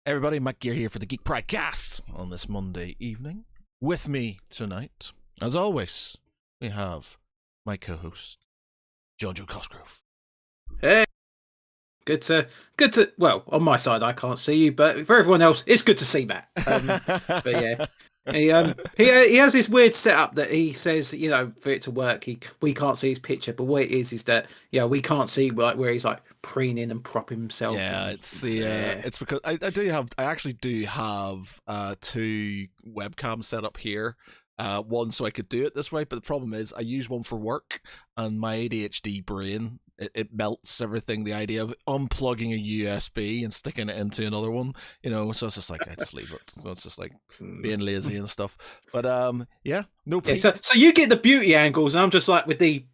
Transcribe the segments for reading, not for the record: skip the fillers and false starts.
Hey everybody, Mike Gear here for the Geek Pride Cast on this Monday evening. With me tonight, as always, we have my co-host, Jon Jo Cosgrove. Hey, good to. Well, on my side, I can't see you, but for everyone else, it's good to see Matt. But yeah, he has this weird setup that he says, for it to work, we can't see his picture, but what it is that we can't see where he's like preening and propping himself. Yeah, it's because I actually do have two webcams set up here. One so I could do it this way, but the problem is I use one for work, and my ADHD brain it melts everything. The idea of unplugging a USB and sticking it into another one, so it's just like I just leave it. So it's just like being lazy and stuff. But yeah, no. Yeah, so you get the beauty angles, and I'm just like with the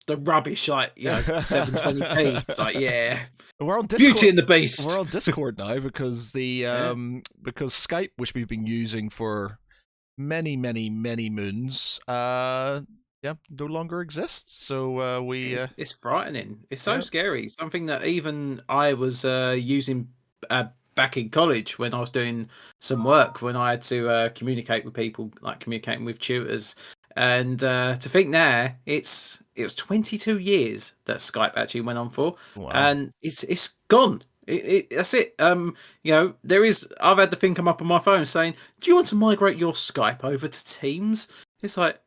rubbish, 720p. It's like, yeah, we're on Discord. Beauty and the Beast. We're on Discord now because because Skype, which we've been using for many moons, no longer exists. So it's frightening. It's so scary. Something that even I was using back in college when I was doing some work, when I had to communicate with people, like communicating with tutors. And to think now, it was 22 years that Skype actually went on for. Wow. And it's gone. That's it. There is. I've had the thing come up on my phone saying, "Do you want to migrate your Skype over to Teams?" It's like,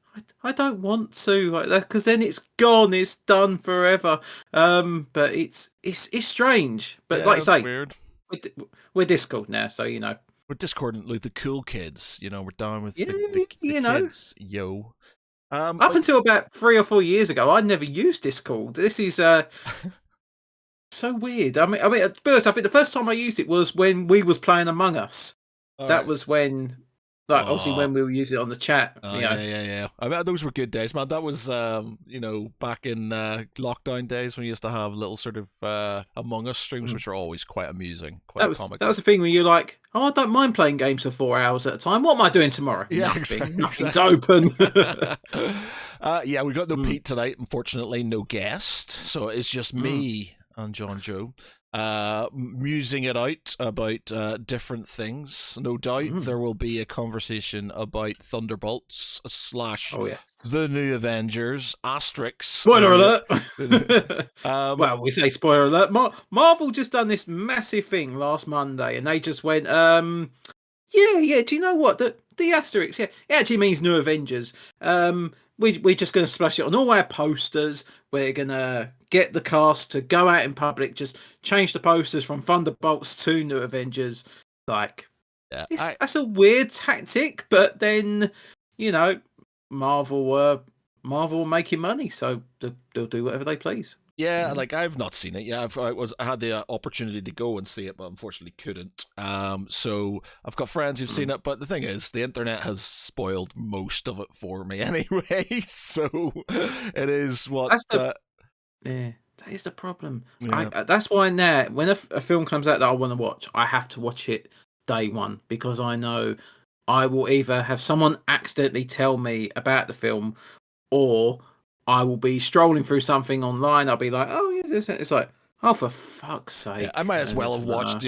I don't want to, like that, because then it's gone. It's done forever. But it's strange. But like I say, weird. We're Discord now, so we're Discord, like the cool kids. We're down with the kids. Yo. Up until about 3 or 4 years ago, I never used Discord. This is so weird. I mean, at first, I think the first time I used it was when we was playing Among Us. That was when, obviously, when we were using it on the chat. Yeah. I mean, those were good days, man. That was, back in lockdown days when we used to have little sort of Among Us streams, which are always quite amusing, comical. That was the thing when you're like, oh, I don't mind playing games for 4 hours at a time. What am I doing tomorrow? Yeah, Nothing. Exactly. Nothing's open. We got no Pete tonight. Unfortunately, no guest. So it's just me and Jon Jo musing it out about different things. No doubt there will be a conversation about Thunderbolts / the New Avengers *. Spoiler alert. Well, we say spoiler alert. Marvel just done this massive thing last Monday, and they just went, do you know what, the asterisk, it actually means New Avengers. We're just going to splash it on all our posters. We're going to get the cast to go out in public, just change the posters from Thunderbolts to New Avengers. That's a weird tactic, but then, Marvel were making money, so they'll do whatever they please. Yeah, I've not seen it. Yeah, I had the opportunity to go and see it, but unfortunately couldn't. So I've got friends who've seen it, but the thing is, the internet has spoiled most of it for me anyway. So it is what. That is the problem. Yeah. That's why now, when a film comes out that I want to watch, I have to watch it day one, because I know I will either have someone accidentally tell me about the film, or I will be strolling through something online. I'll be like, oh, yeah, it's like, oh, for fuck's sake. Yeah, I might as well have watched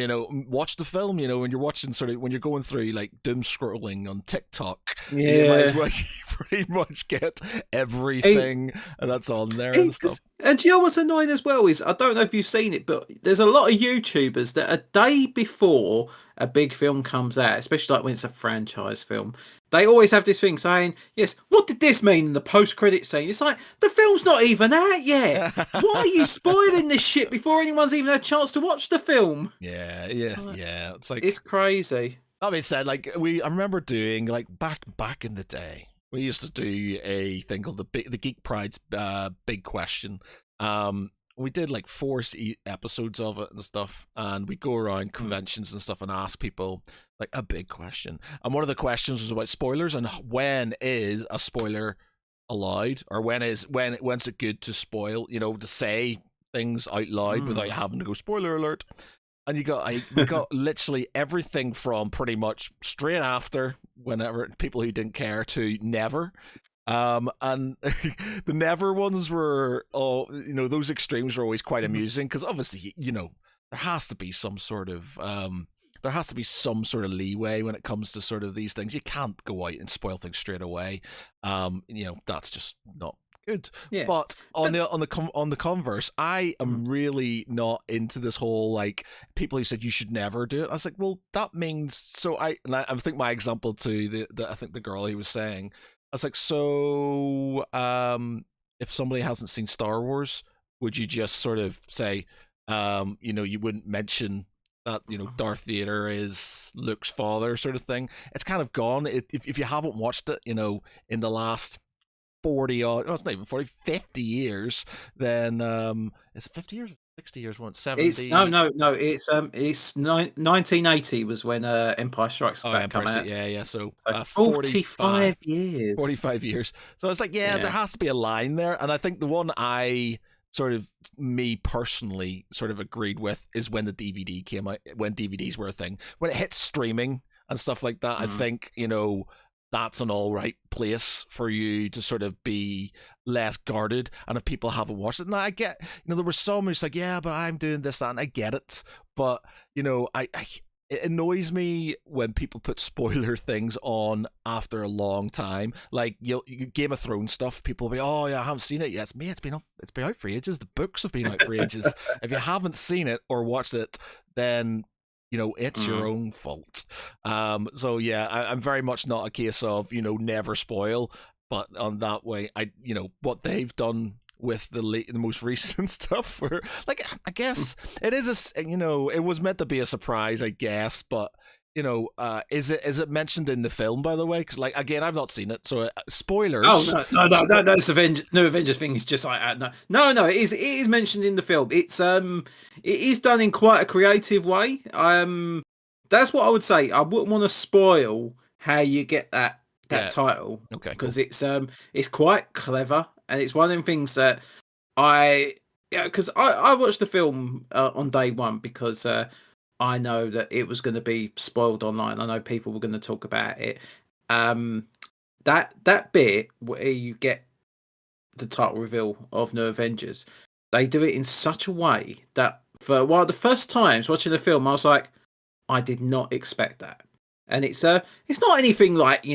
the film, when you're watching when you're going through like doom scrolling on TikTok. Yeah. You might as well pretty much get everything and that's on there and stuff. And do you know what's annoying as well is, I don't know if you've seen it, but there's a lot of YouTubers that a day before a big film comes out, especially like when it's a franchise film, they always have this thing saying, yes, what did this mean in the post-credit scene? It's like, the film's not even out yet. Why are you spoiling this shit before anyone's even had a chance to watch the film? Yeah. It's like, it's crazy. That being said, I remember doing, back in the day, we used to do a thing called the Geek Pride's Big Question. We did 4 episodes of it and stuff, and we go around conventions and stuff and ask people a big question. And one of the questions was about spoilers and when is a spoiler allowed, or when's it good to spoil, to say things out loud without having to go spoiler alert. And we got literally everything from pretty much straight after, whenever, people who didn't care, to never. And the never ones were those extremes were always quite amusing, because obviously there has to be some sort of there has to be some sort of leeway when it comes to sort of these things. You can't go out and spoil things straight away. That's just not good. Yeah. But on But the converse, I Mhm. am really not into this whole like people who said you should never do it. I was like, well, that means so I think my example to the I think the girl he was saying, I was like, so if somebody hasn't seen Star Wars, would you just sort of say, you wouldn't mention that Darth Vader is Luke's father, sort of thing. It's kind of gone. If you haven't watched it, in the last 40 odd, no, it's not even 40, 50 years, then is it 50 years or 60 years? Once it's 70. no. It's 1980 was when Empire Strikes Oh, Back Empire come State, out. yeah. So So 45 45 years. 45 years. So it's like, yeah, there Yeah. has to be a line there. And I think the one I sort of, me personally, sort of agreed with is when the DVD came out, when DVDs were a thing. When it hit streaming and stuff like that, I Mm. think, that's an all right place for you to sort of be less guarded. And if people haven't watched it, now I get, there was some who's like, yeah, but I'm doing this, that, and I get it. But, it annoys me when people put spoiler things on after a long time. Like you Game of Thrones stuff, people will be, oh yeah, I haven't seen it yet. It's been out for ages. The books have been out for ages. If you haven't seen it or watched it, then it's your Mm. own fault. So yeah, I'm very much not a case of never spoil, but on that way, what they've done with the most recent stuff, where like I guess it is it was meant to be a surprise, I guess, but is it mentioned in the film, by the way? Because like again, I've not seen it, so Oh spoilers. no! That's New Avengers thing is just like no. It is mentioned in the film. It is done in quite a creative way. That's what I would say. I wouldn't want to spoil how you get that Yeah. title Okay. Cool. because it's quite clever and it's one of them things that because I watched the film on day one because I know that it was going to be spoiled online. I know people were going to talk about it. Um, that bit where you get the title reveal of New Avengers, they do it in such a way that for one of the first times watching the film, I was like, I did not expect that. And it's not anything like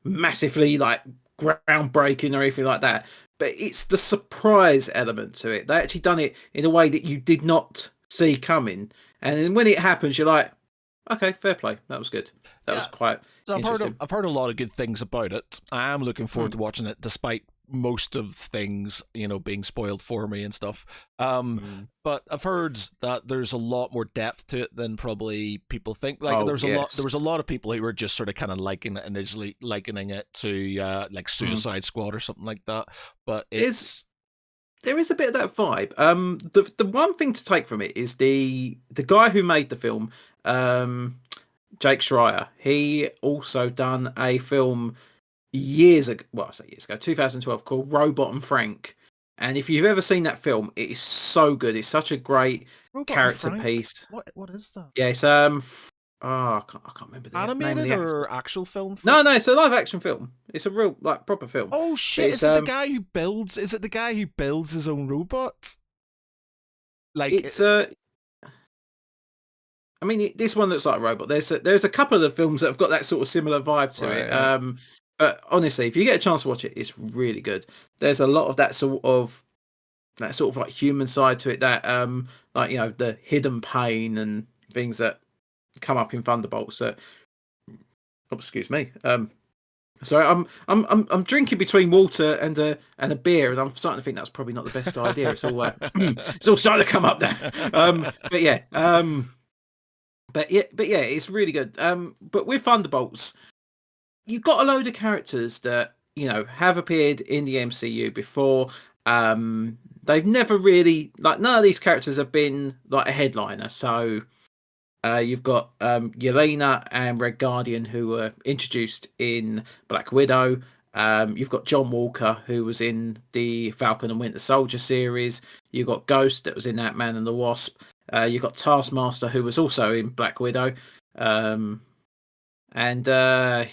massively like groundbreaking or anything like that, but it's the surprise element to it. They actually done it in a way that you did not see coming, and then when it happens, you're like, okay, fair play, that was good. That was Yeah. quite So interesting. I've heard a lot of good things about it. I am looking forward Hmm. to watching it, despite most of things being spoiled for me and stuff. Hmm. But I've heard that there's a lot more depth to it than probably people think. Like Oh there yes. was a lot of people who were just sort of kind of initially likening it to like Hmm. Suicide Squad or something like that. But There's it's there is a bit of that vibe. The one thing to take from it is the guy who made the film, Jake Schreier. He also done a film years ago. Well, I say years ago, 2012, called Robot and Frank. And if you've ever seen that film, it is so good. It's such a great Robot and character Frank. piece. What is that? Yeah, it's I can't remember the name of Animated the actor. or actual film? No, it's a live action film. It's a real like proper film. Oh But shit! it's Is it the guy who builds? Is it the guy who builds his own robot? Like, it's I mean, this one looks like a robot. There's a couple of the films that have got that sort of similar vibe to it. right. But honestly, if you get a chance to watch it, it's really good. There's a lot of that sort of like human side to it. That like the hidden pain and things that come up in Thunderbolts. That excuse me. Sorry, I'm drinking between water and a beer, and I'm starting to think that's probably not the best idea. It's all it's all starting to come up there. But yeah. But yeah, it's really good. But with Thunderbolts, you've got a load of characters that have appeared in the MCU before. They've never really none of these characters have been like a headliner. So you've got Yelena and Red Guardian who were introduced in Black Widow. You've got John Walker who was in the Falcon and Winter Soldier series. You've got Ghost that was in Ant-Man and the Wasp. You've got Taskmaster who was also in Black Widow. And oh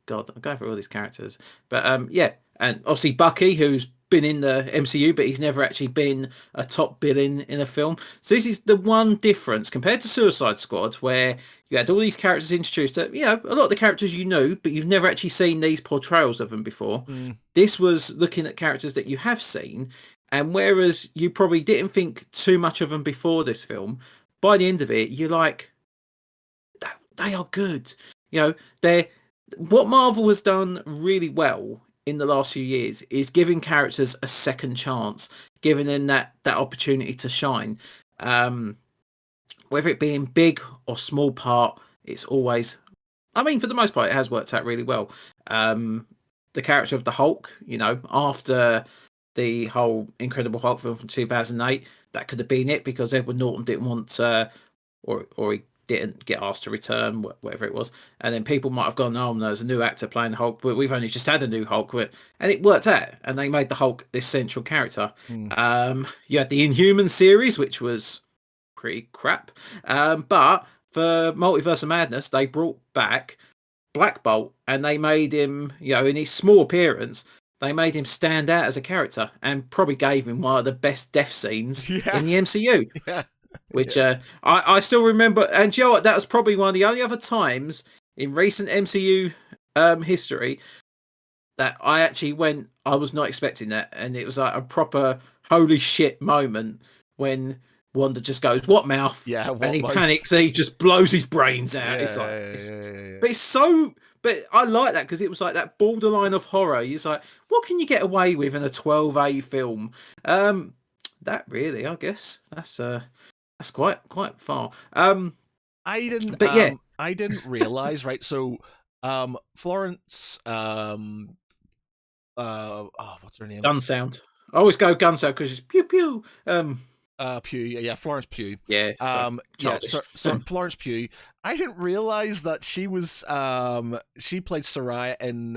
god, I'm going through all these characters. But yeah, and obviously Bucky who's been in the MCU, but he's never actually been a top villain in a film. So this is the one difference compared to Suicide Squad, where you had all these characters introduced that, a lot of the characters you knew, but you've never actually seen these portrayals of them before. This was looking at characters that you have seen, and whereas you probably didn't think too much of them before this film, by the end of it, you're like, they are good. They're what Marvel has done really well in the last few years is giving characters a second chance, giving them that opportunity to shine. Whether it be in big or small part, it's always, for the most part, it has worked out really well. The character of the Hulk, after the whole Incredible Hulk film from 2008, that could have been it, because Edward Norton didn't want, or he didn't get asked to return, whatever it was, and then people might have gone, "Oh, there's a new actor playing Hulk, but we've only just had a new Hulk," and it worked out, and they made the Hulk this central character. You had the Inhuman series, which was pretty crap, but for Multiverse of Madness, they brought back Black Bolt, and they made him, in his small appearance, they made him stand out as a character, and probably gave him one of the best death scenes in the MCU. Which I still remember, and that was probably one of the only other times in recent MCU history that I actually went, I was not expecting that, and it was like a proper holy shit moment when Wanda just goes, "What mouth?" And he panics and he just blows his brains out. But it's so. But I like that, because it was like that borderline of horror. It's like, what can you get away with in a 12A film? That really, I guess that's quite far. I didn't. But I didn't realize. Right. So, Florence. What's her name? Gun sound. I always go gun sound because it's pew pew. Pugh. Yeah, Florence Pugh. Yeah. So Florence Pugh. I didn't realize that she was. She played Soraya in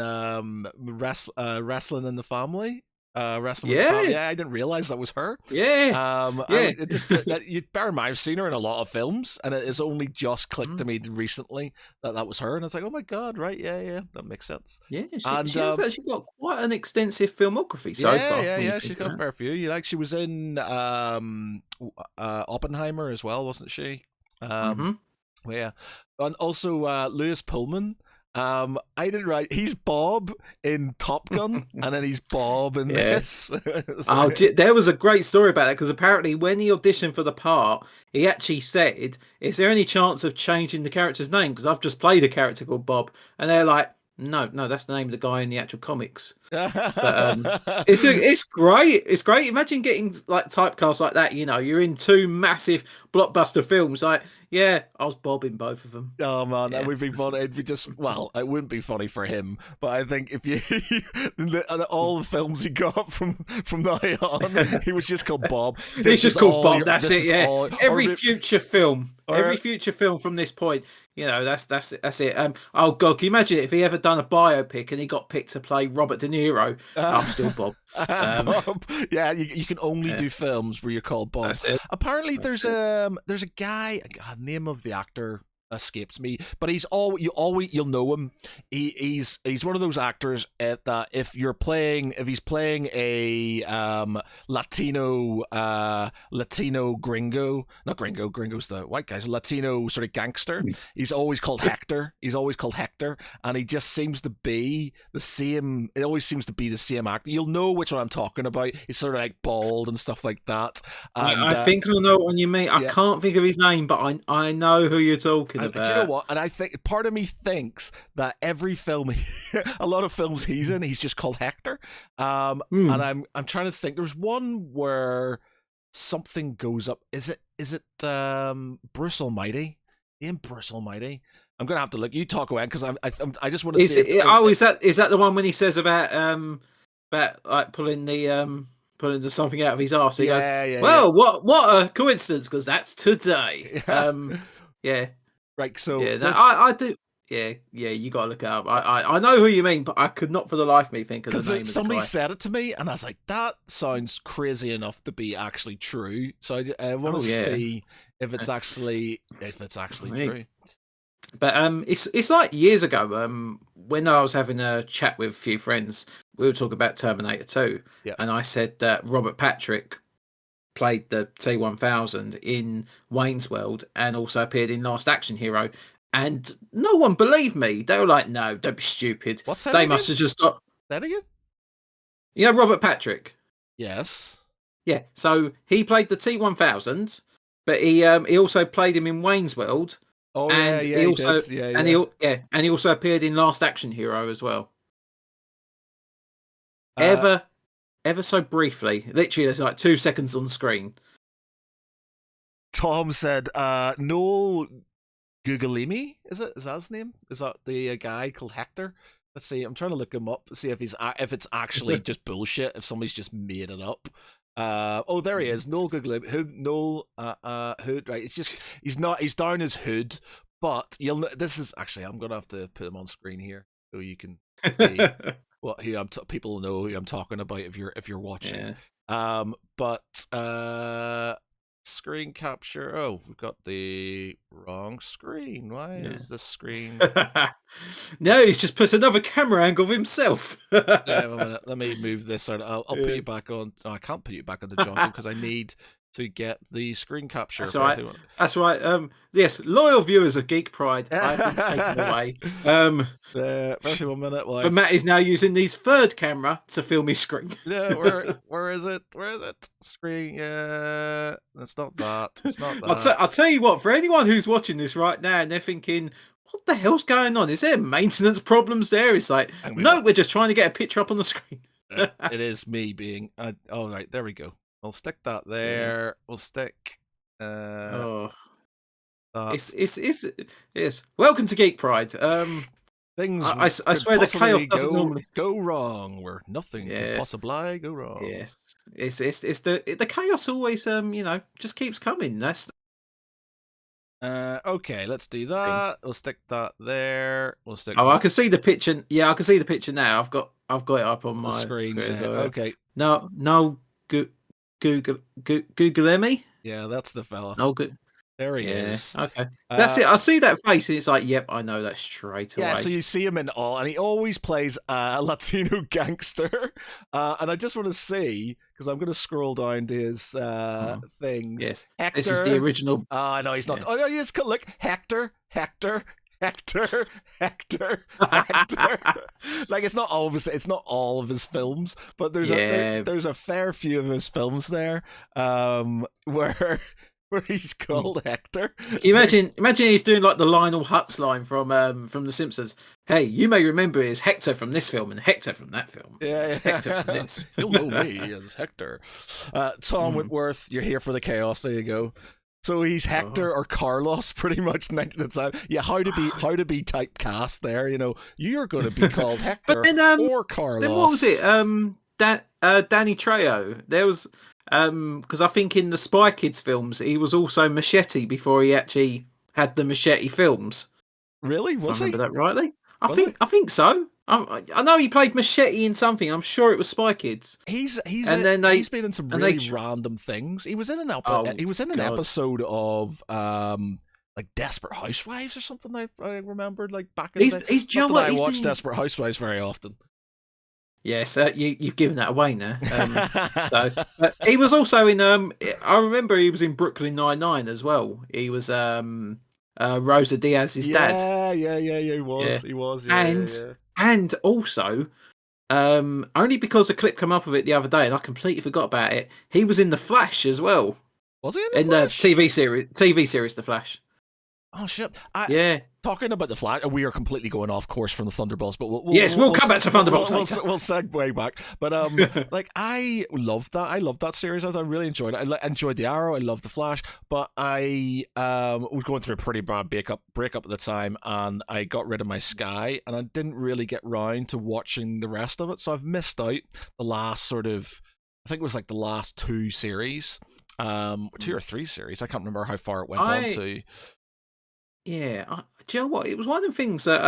Wrestling in the Family. Wrestling. I didn't realize that was her. It just you bear in mind, I've seen her in a lot of films, and it has only just clicked to me recently that was her, and it's like, oh my god, right? Yeah, that makes sense. Yeah, she has actually got quite an extensive filmography so far. Yeah, she's got a fair few. She was in Oppenheimer as well, wasn't she? Yeah, and also Lewis Pullman. I didn't write. He's Bob in Top Gun, and then he's Bob in this. There was a great story about that, because apparently when he auditioned for the part, he actually said, "Is there any chance of changing the character's name? Because I've just played a character called Bob." And they're like, No, that's the name of the guy in the actual comics. But it's great. It's great. Imagine getting like typecast like that. You're in two massive blockbuster films. Like, I was Bob in both of them. Oh man, that would be funny. It'd be just it wouldn't be funny for him. But I think if you all the films he got from now on, he was just called Bob. It's just called Bob. That's it. Yeah. Every future film from this point. That's it. Oh god, can you imagine if he ever done a biopic and he got picked to play Robert De Niro? I'm still Bob. Bob. Yeah, you can only do films where you're called Bob. Apparently, there's a guy. God, name of the actor escapes me, but you'll know him. He's one of those actors that if he's playing a Latino gringo, not gringo's the white guy, Latino sort of gangster. He's always called Hector. And he just seems to be the same. It always seems to be the same actor. You'll know which one I'm talking about. He's sort of like bald and stuff like that. And, I think I know what you mean. I can't think of his name, but I know who you're talking about. Do you know what? And I think part of me thinks that every film, a lot of films he's in, he's just called Hector. And I'm trying to think. There's one where something goes up. Is it Bruce Almighty? In Bruce Almighty. I'm gonna have to look. You talk away because I just want to see. Is that the one when he says about like pulling the something out of his arse? He goes, well, what a coincidence, because that's today. Right, so I do. Yeah, you gotta look it up. I know who you mean, but I could not for the life of me think of the name. Somebody said it to me, and I was like, that sounds crazy enough to be actually true. So I want to see if it's actually true. But it's like years ago. When I was having a chat with a few friends, we were talking about Terminator 2, Yeah. and I said that Robert Patrick played the T-1000 in Wayne's World and also appeared in Last Action Hero, and no one believed me. They were like, "No, don't be stupid. What's that They again? must have just got." That again? Robert Patrick. Yes. Yeah, so he played the T-1000, but he also played him in Wayne's World, Oh yeah, and yeah, he he also did. Yeah, and yeah. he also appeared in Last Action Hero as well. Uh, Ever so briefly, literally, there's like 2 seconds on screen. Tom said, Noel Guglielmi, is that his name? Is that the guy called Hector? Let's see. I'm trying to look him up. See if if it's actually just bullshit. If somebody's just made it up. Oh, there he is. Noel Guglielmi. Noel. Hood. Right. It's just he's not. He's down as Hood. But you'll. This is actually. I'm gonna have to put him on screen here so you can see what people know who I'm talking about if you're watching. Yeah. But screen capture. Oh, we've got the wrong screen. Why is this screen? No, he's just put another camera angle of himself. Yeah, a minute. Let me move this out. I'll put you back on. Oh, I can't put you back on the Jonjo because I need to get the screen capture. That's right. That's right. Yes, loyal viewers of Geek Pride, I've been taken away. 1 minute. So Matt is now using his third camera to film his screen. Yeah, where is it? Where is it? Screen. Yeah, it's not that. It's not that. I'll tell you what. For anyone who's watching this right now and they're thinking, "What the hell's going on? Is there maintenance problems there?" It's like, no, we're just trying to get a picture up on the screen. It is me being. All right, there we go. I'll stick that there. Yeah. We'll stick. It's welcome to Geek Pride. Things I swear the chaos doesn't normally go wrong where nothing could possibly go wrong. Yes, it's the chaos always just keeps coming. That's okay. Let's do that. We'll stick that there. We'll stick. Oh, I can see the picture. Yeah, I can see the picture now. I've got it up on my screen. Okay. No. Google me. Yeah, that's the fella. Oh, good. There he is. Okay, that's it. I see that face, and it's like, yep, I know that straight away. Yeah, so you see him in all, and he always plays a Latino gangster. And I just want to see, because I'm going to scroll down to his things. Yes, Hector. This is the original. Oh, no, he's not. Yeah. Oh, no, he is. Look, Hector. Like it's not all of his films, but there's a fair few of his films there, where he's called Hector. Imagine he's doing like the Lionel Hutz line from The Simpsons. Hey, you may remember as Hector from this film and Hector from that film. Yeah. Hector from this. You'll know me as Hector. Tom Whitworth, you're here for the chaos. There you go. So he's Hector or Carlos pretty much 90% of the time. Yeah, how to be typecast there, you're going to be called Hector but then, or Carlos. Then what was it? Danny Trejo. There was because I think in the Spy Kids films he was also Machete before he actually had the Machete films. Really? Was I remember that rightly? I think so. I know he played Machete in something. I'm sure it was Spy Kids. He's been in some really random things. He was in an episode of like Desperate Housewives or something. I remembered like back in the day. I watch Desperate Housewives very often. Yes, you've given that away now. But he was also in. I remember he was in Brooklyn Nine-Nine as well. He was Rosa Diaz's dad. Yeah. He was. He was. Yeah, and also, only because a clip came up of it the other day, and I completely forgot about it. He was in The Flash as well. Was he in the Flash? TV series The Flash? Oh shit! Talking about the Flash, we are completely going off course from the Thunderbolts, but we'll come back to Thunderbolts. We'll segue back, but like I loved that. I loved that series. I really enjoyed it. I enjoyed the Arrow. I loved the Flash, but I was going through a pretty bad breakup at the time, and I got rid of my Sky, and I didn't really get round to watching the rest of it. So I've missed out the last sort of, I think it was like the last two series, 2 or 3 series. I can't remember how far it went on to. Yeah, do you know what? It was one of the things that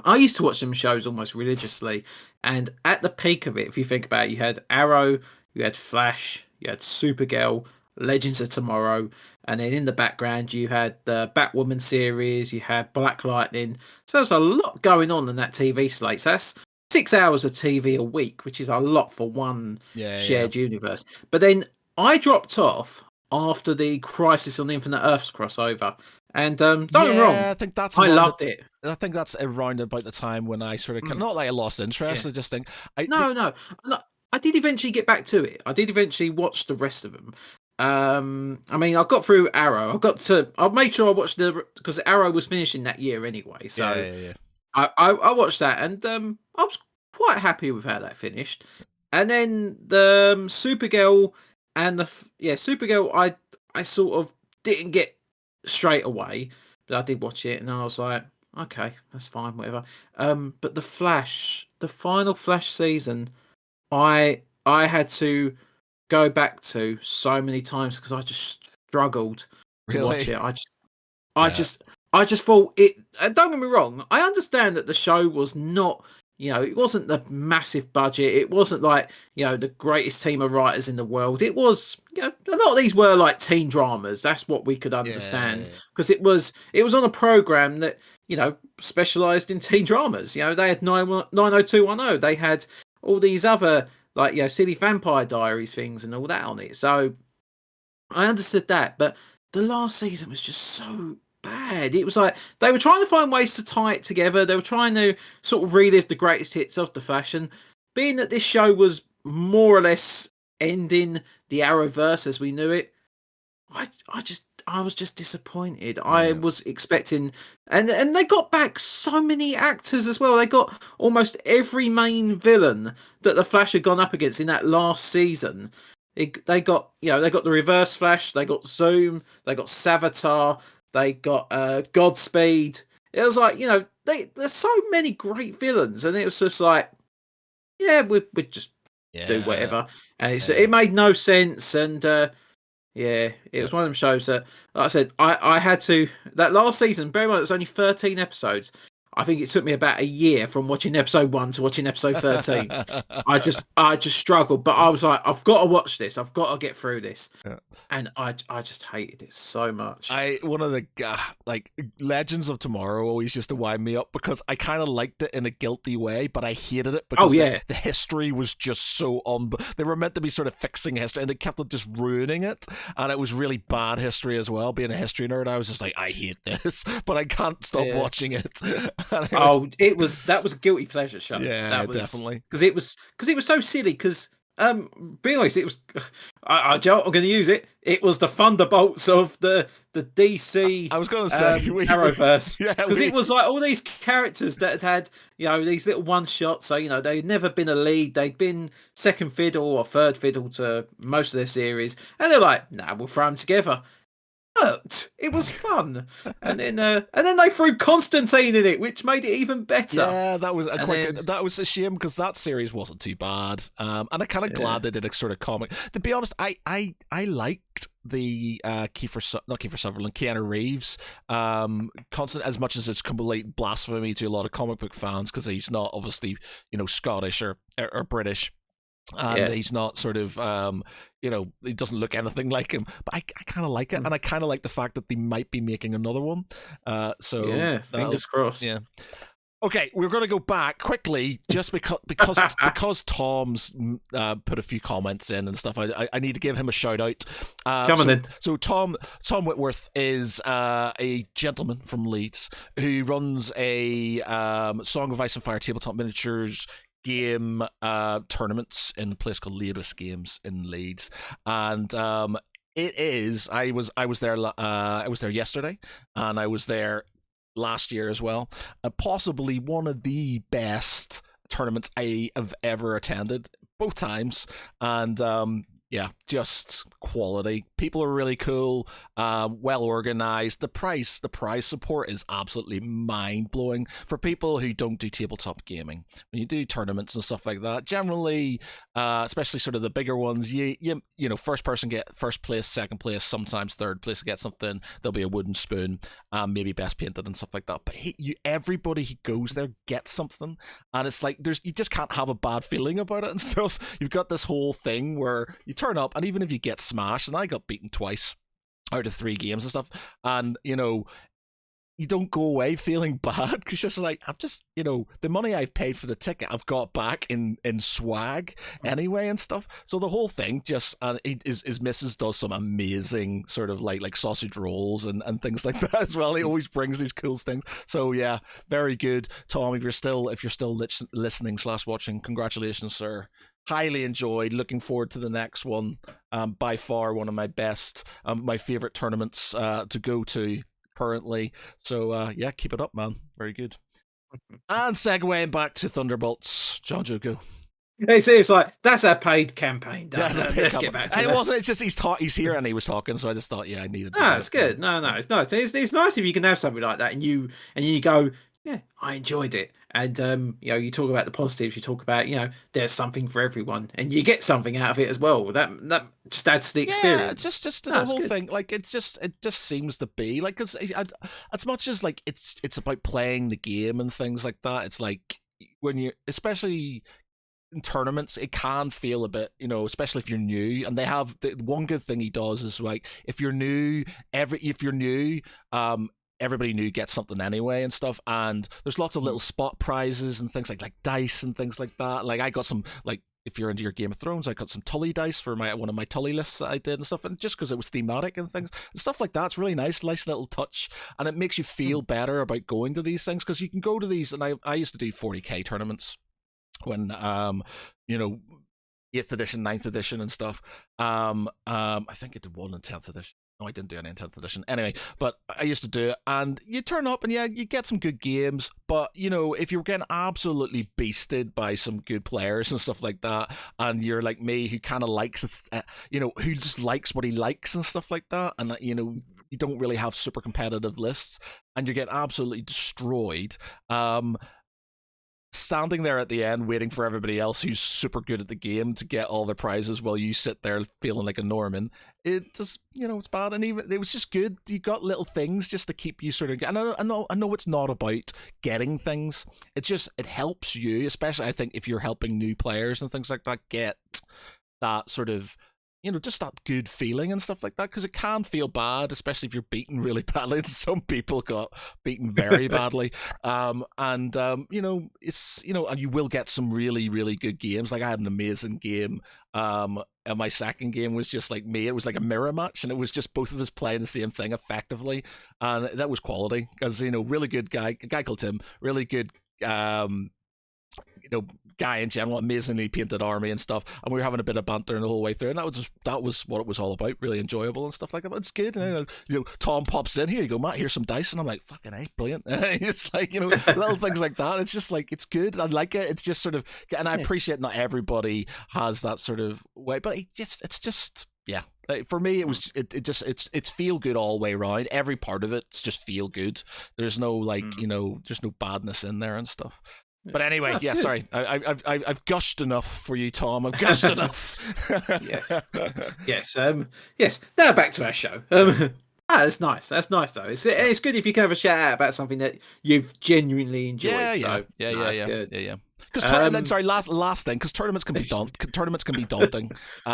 I used to watch some shows almost religiously, and at the peak of it, if you think about it, you had Arrow, you had Flash, you had Supergirl. Legends of Tomorrow, and then in the background you had the Batwoman series, you had Black Lightning. So there's a lot going on in that TV slate. So that's 6 hours of TV a week, which is a lot for one shared universe. But then I dropped off after the Crisis on Infinite Earths crossover, and don't get me wrong, I think that's I loved it. I think that's around about the time when I sort of not like I lost interest. I just think no. I did eventually get back to it. I did eventually watch the rest of them. I mean, I got through Arrow. I made sure I watched because Arrow was finishing that year anyway. So I watched that, and I was quite happy with how that finished. And then the Supergirl and Supergirl, I sort of didn't get straight away, but I did watch it, and I was like, okay, that's fine, whatever. But the Flash, the final Flash season, I had to go back to so many times because I just struggled to watch it. I just thought it. Don't get me wrong. I understand that the show was not, it wasn't the massive budget. It wasn't like, the greatest team of writers in the world. It was, a lot of these were like teen dramas. That's what we could understand because it was on a program that, specialized in teen dramas. They had 90210. They had all these other like silly Vampire Diaries things and all that on it. So I understood that, but the last season was just so bad. It was like they were trying to find ways to tie it together. They were trying to sort of relive the greatest hits of the Flash, and being that this show was more or less ending the Arrowverse as we knew it, I was just disappointed. I was expecting, and they got back so many actors as well. They got almost every main villain that the Flash had gone up against in that last season. They got the Reverse Flash, they got Zoom, they got Savitar, they got Godspeed. It was like there's so many great villains, and it was just like we'd just do whatever, and it made no sense. And it was one of them shows that, like I said, I had to, that last season, bear in mind it was only 13 episodes. I think it took me about a year from watching episode 1 to watching episode 13. I just struggled, but I was like, I've got to watch this. I've got to get through this. And I just hated it so much. One of the like Legends of Tomorrow always used to wind me up because I kind of liked it in a guilty way, but I hated it because the history was just so they were meant to be sort of fixing history, and they kept on just ruining it, and it was really bad history as well. Being a history nerd, I was just like, I hate this, but I can't stop watching it. That was a guilty pleasure show. Yeah, definitely. Because it was so silly. Because be honest, it was. I'm going to use it. It was the Thunderbolts of the DC. I was going to say Arrowverse. Because it was like all these characters that had these little one shots. So they'd never been a lead. They'd been second fiddle or third fiddle to most of their series, and they're like, nah, we'll throw them together. It was fun, and then they threw Constantine in it, which made it even better. Yeah, that was that was a shame because that series wasn't too bad, and I'm kind of glad they did a sort of comic. To be honest, I liked the Keanu Reeves constant, as much as it's complete blasphemy to a lot of comic book fans because he's not obviously Scottish or British. And he's not sort of, he doesn't look anything like him. But I kind of like it, and I kind of like the fact that they might be making another one. So fingers crossed. Yeah. Okay, we're going to go back quickly, just because Tom's put a few comments in and stuff. I need to give him a shout out. Coming in. So Tom Whitworth is a gentleman from Leeds who runs a Song of Ice and Fire tabletop miniatures game tournaments in a place called Ladies Games in Leeds, and it is. I was there. I was there yesterday, and I was there last year as well. Possibly one of the best tournaments I have ever attended, both times, and just quality. People are really cool, well organized. The prize support is absolutely mind blowing for people who don't do tabletop gaming. When you do tournaments and stuff like that, generally, especially sort of the bigger ones, you first person get first place, second place, sometimes third place get something. There'll be a wooden spoon, maybe best painted and stuff like that. But everybody who goes there gets something, and it's like you just can't have a bad feeling about it and stuff. You've got this whole thing where you turn turn up, and even if you get smashed, and I got beaten twice out of 3 games and stuff, and you don't go away feeling bad because just like I'm just the money I've paid for the ticket I've got back in swag anyway and stuff. So the whole thing just his missus does some amazing sort of like sausage rolls and things like that as well. He always brings these cool things. So yeah, very good, Tom. If you're still listening / watching, congratulations, sir. Highly enjoyed. Looking forward to the next one. By far one of my best, my favorite tournaments to go to currently. So yeah, keep it up, man. Very good. And segueing back to Thunderbolts, Jon Jo, go. It's like that's a paid campaign done. Yeah, Let's get back to it. That. Wasn't. It's just he's here and he was talking, so I just thought, yeah, I needed. No, it's good. No, it's nice. It's nice if you can have something like that, and you go, yeah, I enjoyed it. And you talk about the positives. You talk about there's something for everyone, and you get something out of it as well. That just adds to the experience. Yeah, just the whole thing. Like it just seems to be like, because as much as like it's about playing the game and things like that. It's like when you, especially in tournaments, it can feel a bit, especially if you're new. And they have the one good thing he does is like if you're new, everybody new gets something anyway and stuff, and there's lots of little spot prizes and things like dice and things like that. Like I got some, like if you're into your Game of Thrones, I got some Tully dice for one of my Tully lists that I did and stuff, and just because it was thematic and things and stuff like that, it's really nice little touch, and it makes you feel better about going to these things, because you can go to these, and I used to do 40k tournaments when 8th edition, 9th edition and stuff. I think I did one in 10th edition. No, I didn't do any in 10th edition. Anyway, but I used to do it, and you turn up, and yeah, you get some good games, but, if you're getting absolutely beasted by some good players and stuff like that, and you're like me, who kind of likes, who just likes what he likes and stuff like that, and, you don't really have super competitive lists, and you're getting absolutely destroyed, standing there at the end waiting for everybody else who's super good at the game to get all their prizes while you sit there feeling like a Norman, it just, it's bad. And even it was just good, you got little things just to keep you sort of, I know it's not about getting things, it helps you, especially I think if you're helping new players and things like that, get that sort of, just that good feeling and stuff like that, because it can feel bad, especially if you're beaten really badly. Some people got beaten very badly, and it's, and you will get some really, really good games. Like I had an amazing game, and my second game was just like me. It was like a mirror match, and it was just both of us playing the same thing effectively, and that was quality, because really good guy, a guy called Tim, really good. Guy in general, amazingly painted army and stuff, and we were having a bit of banter the whole way through, and that was what it was all about. Really enjoyable and stuff like that. But it's good. Tom pops in, here you go, Matt, here's some dice, and I'm like, fucking A, brilliant. It's like, little things like that. It's just like, it's good. I like it. It's just sort of, and I appreciate not everybody has that sort of way, but it's just yeah. Like, for me, it was it's feel good all the way around. Every part of it's just feel good. There's no there's no badness in there and stuff. But anyway, yeah, good. Sorry, I've gushed enough for you, Tom. I've gushed enough. Yes. Now back to our show. That's nice. That's nice though. It's good if you can have a shout out about something that you've genuinely enjoyed. Yeah. Because sorry, last thing, because tournaments can be daunting.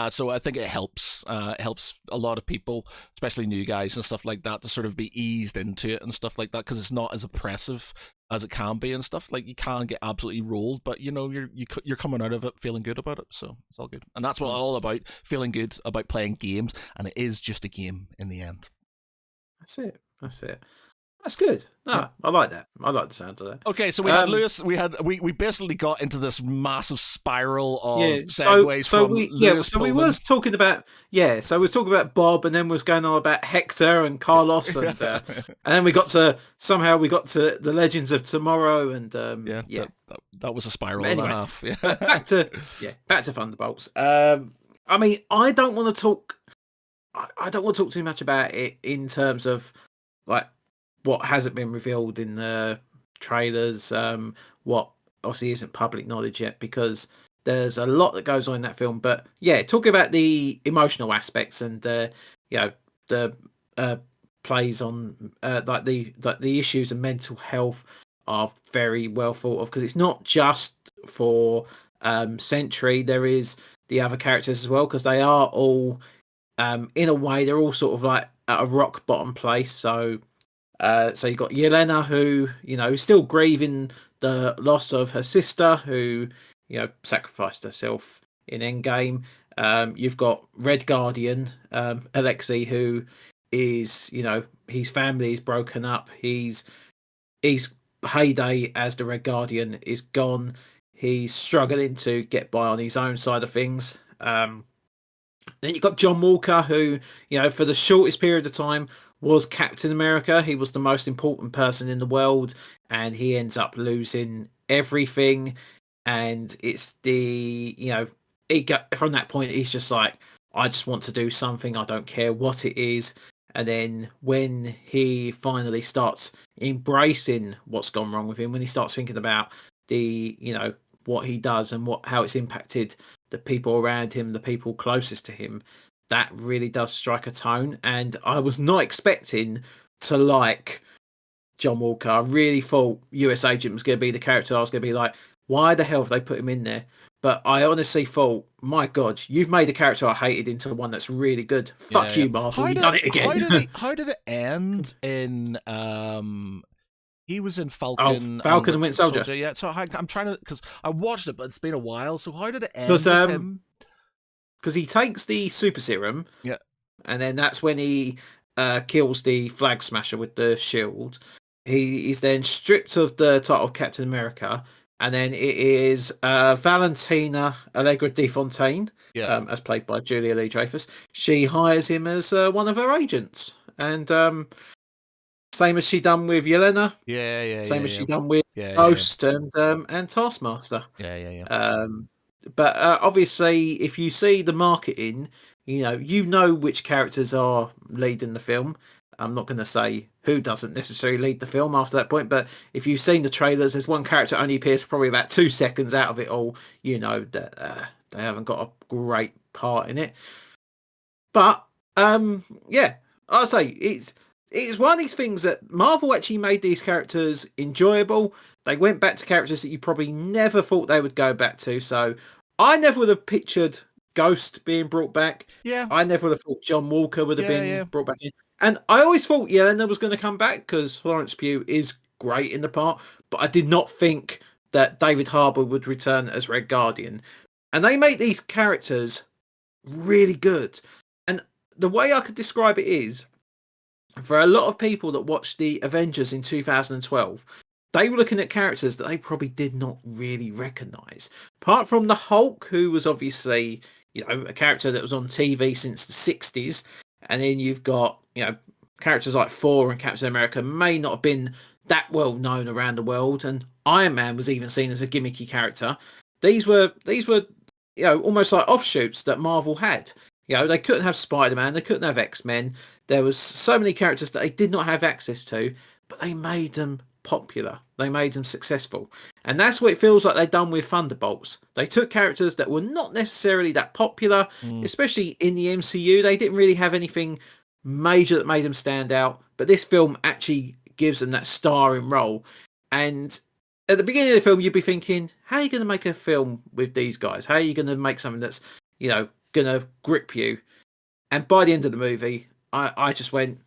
So I think it helps. It helps a lot of people, especially new guys and stuff like that, to sort of be eased into it and stuff like that, because it's not as oppressive as it can be and stuff. Like you can get absolutely rolled, but you're coming out of it feeling good about it, so it's all good. And that's what it's all about, feeling good about playing games, and it is just a game in the end. That's it. That's good. No, yeah. I like that. I like the sound of that. Okay, so we had Lewis. We basically got into this massive spiral of segues from Lewis. So we was talking about So we was talking about Bob, and then was going on about Hector and Carlos, and and then we got to the Legends of Tomorrow, and that was a spiral and a half. Yeah. back to Thunderbolts. I mean, I don't want to talk too much about it in terms of like what hasn't been revealed in the trailers, what obviously isn't public knowledge yet, because there's a lot that goes on in that film. But yeah, talking about the emotional aspects and the plays on like the issues of mental health are very well thought of, because it's not just for Sentry. There is the other characters as well, because they are all, in a way, they're all sort of like at a rock bottom place. So you've got Yelena, who, is still grieving the loss of her sister, who, sacrificed herself in Endgame. You've got Red Guardian, Alexei, who is, his family is broken up. His heyday as the Red Guardian is gone. He's struggling to get by on his own side of things. Then you've got John Walker, who, for the shortest period of time was Captain America. He was the most important person in the world, and he ends up losing everything. And it's from that point, he's just like, I just want to do something. I don't care what it is. And then when he finally starts embracing what's gone wrong with him, when he starts thinking about what he does and how it's impacted the people around him, the people closest to him, that really does strike a tone. And I was not expecting to like John Walker. I really thought US Agent was going to be the character. I was going to be like, why the hell have they put him in there? But I honestly thought, my God, you've made a character I hated into one that's really good. Fuck you, Marvel. You've done it again. How did it end in... He was in Falcon and Winter Soldier. Yeah, so I'm trying to... Because I watched it, but it's been a while. So how did it end with him? Because he takes the super serum. Yeah. And then that's when he kills the Flag Smasher with the shield. He's then stripped of the title of Captain America. And then it is Valentina Allegra de Fontaine, as played by Julia Louis-Dreyfus. She hires him as one of her agents. And same as she done with Yelena. Same as she done with Ghost and Taskmaster. But obviously, if you see the marketing, you know which characters are leading the film. I'm not going to say who doesn't necessarily lead the film after that point, but if you've seen the trailers, there's one character only appears for probably about 2 seconds out of it all. You know that they haven't got a great part in it. But I'll say it's one of these things that Marvel actually made these characters enjoyable. They went back to characters that you probably never thought they would go back to. So I never would have pictured Ghost being brought back. Yeah. I never would have thought John Walker would have been brought back in. And I always thought Yelena was going to come back because Florence Pugh is great in the part, but I did not think that David Harbour would return as Red Guardian. And they make these characters really good. And the way I could describe it is, for a lot of people that watched the Avengers in 2012, they were looking at characters that they probably did not really recognise. Apart from the Hulk, who was obviously, a character that was on TV since the 60s. And then you've got, characters like Thor and Captain America may not have been that well known around the world. And Iron Man was even seen as a gimmicky character. These were, almost like offshoots that Marvel had. They couldn't have Spider-Man, they couldn't have X-Men. There was so many characters that they did not have access to, but they made them popular. They made them successful. And that's what it feels like they've done with Thunderbolts. They took characters that were not necessarily that popular, especially in the MCU. They didn't really have anything major that made them stand out, but this film actually gives them that starring role. And at the beginning of the film, you'd be thinking, how are you going to make a film with these guys? How are you going to make something that's, going to grip you? And by the end of the movie, I just went,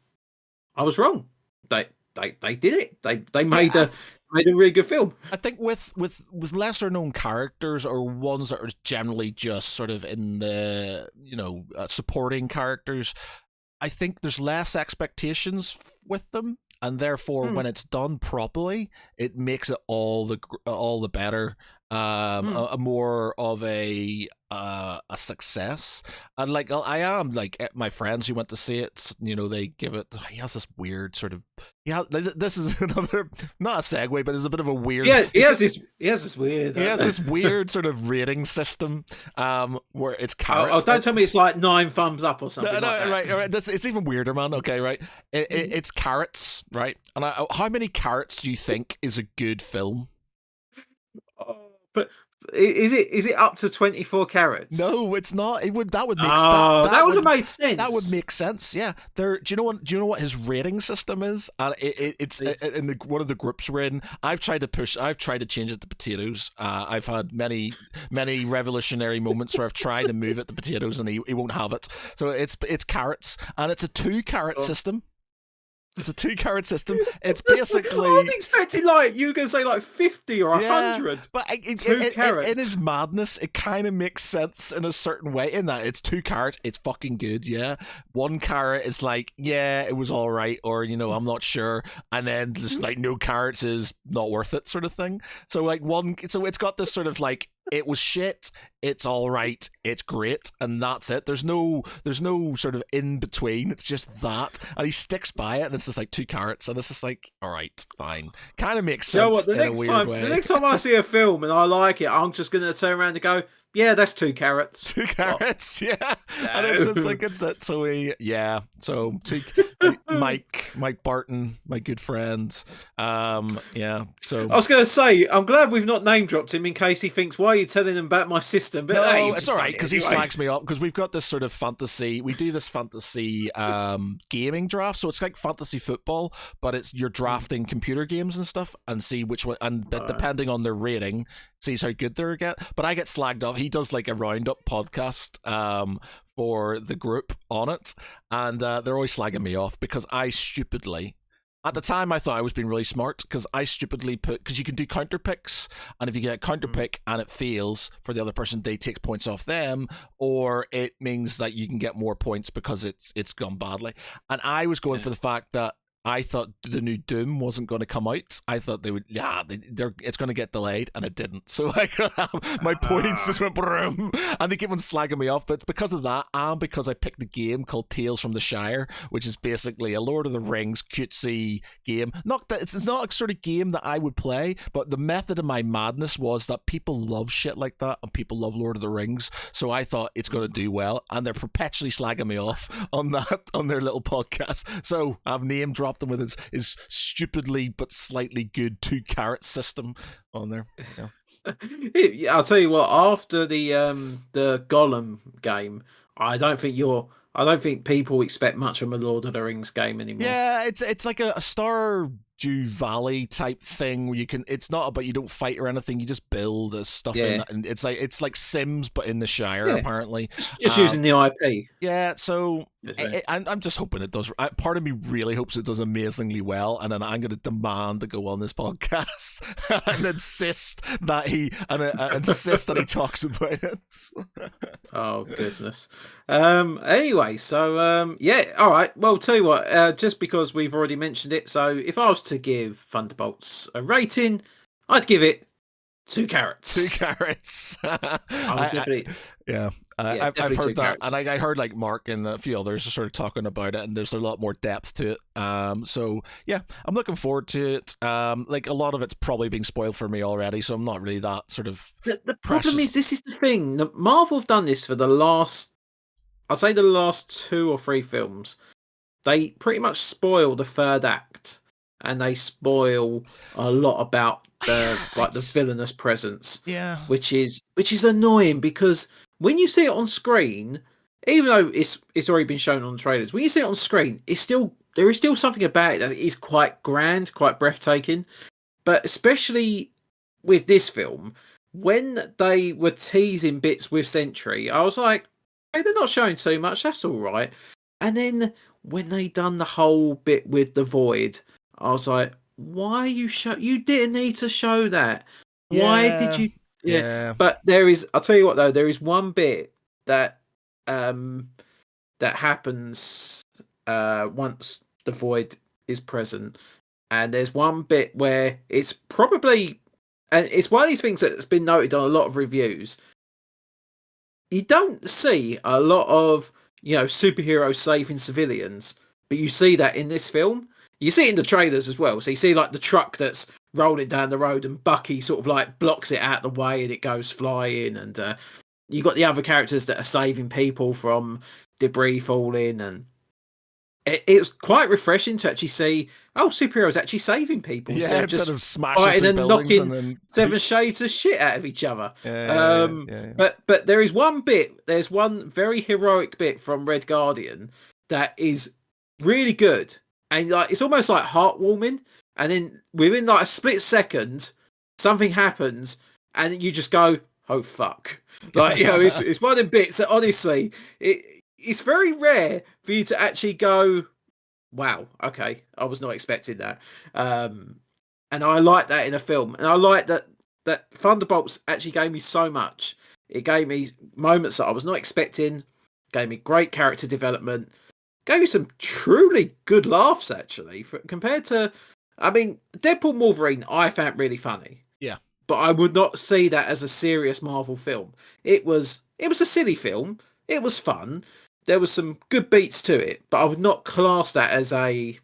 I was wrong. They did it. They made a really good film. I think with lesser known characters or ones that are generally just sort of in the supporting characters, I think there's less expectations with them, and therefore when it's done properly, it makes it all the better. A more of a success. And like I am like my friends who went to see it, they give it. He has this weird sort of. This is another not a segue, but there's a bit of a weird. Yeah, he has this weird. He has this weird sort of rating system, where it's carrots. Oh, don't tell me it's like 9 thumbs up or something. No, like that. Right. It's even weirder, man. Okay, right. It's carrots, right? And how many carrots do you think is a good film? But Is it up to 24 carats? No, it's not. That would make that would have made sense. That would make sense. Yeah. Do you know what his rating system is? And it's in one of the groups we're in. I've tried to change it to potatoes. I've had many revolutionary moments where I've tried to move it to potatoes and he won't have it. So it's carrots, and it's a 2-carat system. It's a 2-carat system. It's basically. I was expecting you were going to say 50 or 100. But in his madness, it kind of makes sense in a certain way. In that it's 2 carats, it's fucking good. Yeah, 1 carat is it was all right, or I'm not sure, and then just no carats is not worth it, sort of thing. So so it's got this sort of it was shit, it's all right, it's great, and that's it. There's no sort of in between. It's just that, and he sticks by it, and it's just 2 carats, and it's just all right, fine. Kind of makes sense. You know what? The next time I see a film and I like it, I'm just gonna turn around and go, yeah, that's 2 carats. 2 carats, yeah. No. And it's it. So Mike Barton, my good friend. So I was gonna say, I'm glad we've not name dropped him in case he thinks, why are you telling him about my system? But no, it's all right, because he slags me up, because we've got this sort of fantasy. We do this fantasy gaming draft, so it's like fantasy football, but you're drafting computer games and stuff, and see which one, and depending on their rating, sees how good they get. But I get slagged off. He does a roundup podcast for the group on it, and they're always slagging me off because I stupidly, at the time I thought I was being really smart, because I stupidly because you can do counter picks, and if you get a counter pick and it fails for the other person, they take points off them, or it means that you can get more points because it's gone badly. And I was going for the fact that I thought the new Doom wasn't going to come out. I thought they would, it's going to get delayed, and it didn't. So my points just went boom, and they keep on slagging me off. But it's because of that, and because I picked a game called Tales from the Shire, which is basically a Lord of the Rings cutesy game. Not that it's not a sort of game that I would play, but the method of my madness was that people love shit like that, and people love Lord of the Rings. So I thought it's going to do well, and they're perpetually slagging me off on their little podcast. So I've name dropped them with his stupidly but slightly good 2-carat system on there. I'll tell you what, after the Gollum game, I don't think people expect much from a Lord of the Rings game anymore. Yeah, it's like a Stardew Valley type thing where it's not about, you don't fight or anything, you just build stuff in that, and it's like Sims but in the Shire, apparently. Just using the IP. Yeah, so I'm just hoping it does. Part of me really hopes it does amazingly well, and then I'm going to demand to go on this podcast and insist that he talks about it. Oh goodness. Anyway, so all right. Well, tell you what. Just because we've already mentioned it, so if I was to give Thunderbolts a rating, I'd give it 2 carats. 2 carats. I've heard that, and I heard Mark and a few others are sort of talking about it, and there's a lot more depth to it. So yeah, I'm looking forward to it. A lot of it's probably being spoiled for me already, so I'm not really that sort of. The problem is, this is the thing. Marvel have done this for the last 2 or 3 films. They pretty much spoil the third act, and they spoil a lot about the villainous presence. Yeah, which is annoying, because when you see it on screen, even though it's already been shown on the trailers, when you see it on screen, there is still something about it that is quite grand, quite breathtaking. But especially with this film, when they were teasing bits with Sentry, I was like, hey, they're not showing too much, that's all right. And then when they done the whole bit with the Void, I was like, why you didn't need to show that. Why did you? Yeah. But I'll tell you what though, there is one bit that happens once the Void is present, and there's one bit where it's probably, and it's one of these things that's been noted on a lot of reviews. You don't see a lot of superheroes saving civilians, but you see that in this film. You see it in the trailers as well. So you see the truck that's rolling down the road, and Bucky sort of blocks it out of the way, and it goes flying. And you got the other characters that are saving people from debris falling. And it was quite refreshing to actually see, superheroes actually saving people. Yeah, instead of smashing through and buildings knocking and then 7 shades of shit out of each other. Yeah. But there is one bit, there's one very heroic bit from Red Guardian that is really good. And like it's almost like heartwarming. And then within like a split second, something happens and you just go, oh fuck. Like, it's one of them bits that honestly, it's very rare for you to actually go, wow, okay, I was not expecting that. And I like that in a film. And I like that Thunderbolts actually gave me so much. It gave me moments that I was not expecting, gave me great character development, gave me some truly good laughs, actually, compared to, I mean, Deadpool Wolverine, I found really funny. Yeah. But I would not see that as a serious Marvel film. It was a silly film. It was fun. There was some good beats to it, but I would not class that as a...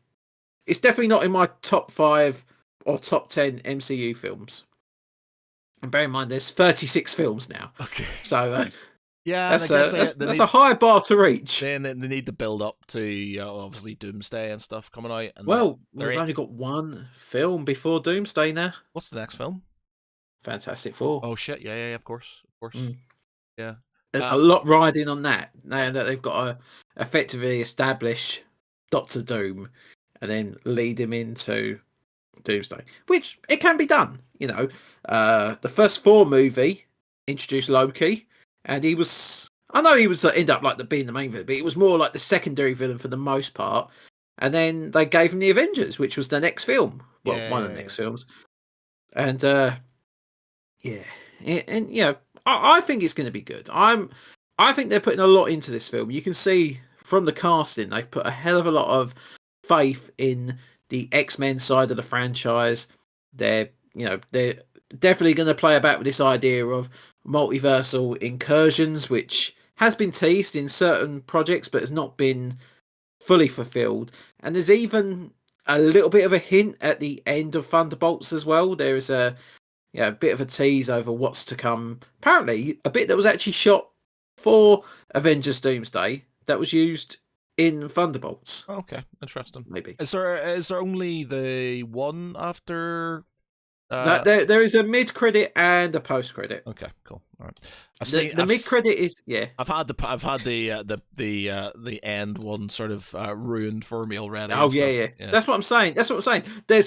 It's definitely not in my top 5 or top 10 MCU films. And bear in mind, there's 36 films now. Okay. So yeah, that's a high bar to reach. Then they need to build up to obviously Doomsday and stuff coming out. And we've only got one film before Doomsday now. What's the next film? Fantastic Four. Oh shit! Yeah, of course. Yeah. There's a lot riding on that now that they've got to effectively establish Doctor Doom and then lead him into Doomsday, which it can be done. The first Thor movie introduced Loki, and he was end up like being the main villain, but it was more like the secondary villain for the most part. And then they gave him the Avengers, which was the next film. Well, one of the next films. And I think it's going to be good. I think they're putting a lot into this film. You can see from the casting, they've put a hell of a lot of faith in the X-Men side of the franchise. They're definitely going to play about with this idea of multiversal incursions, which has been teased in certain projects, but has not been fully fulfilled. And there's even a little bit of a hint at the end of Thunderbolts as well. There is a bit of a tease over what's to come. Apparently, a bit that was actually shot for Avengers Doomsday that was used in Thunderbolts. Okay, interesting. Maybe. Is there only the one after? No, there is a mid-credit and a post-credit. Okay, cool. All right. The mid-credit is I've had the end one sort of ruined for me already. Oh yeah. That's what I'm saying. There's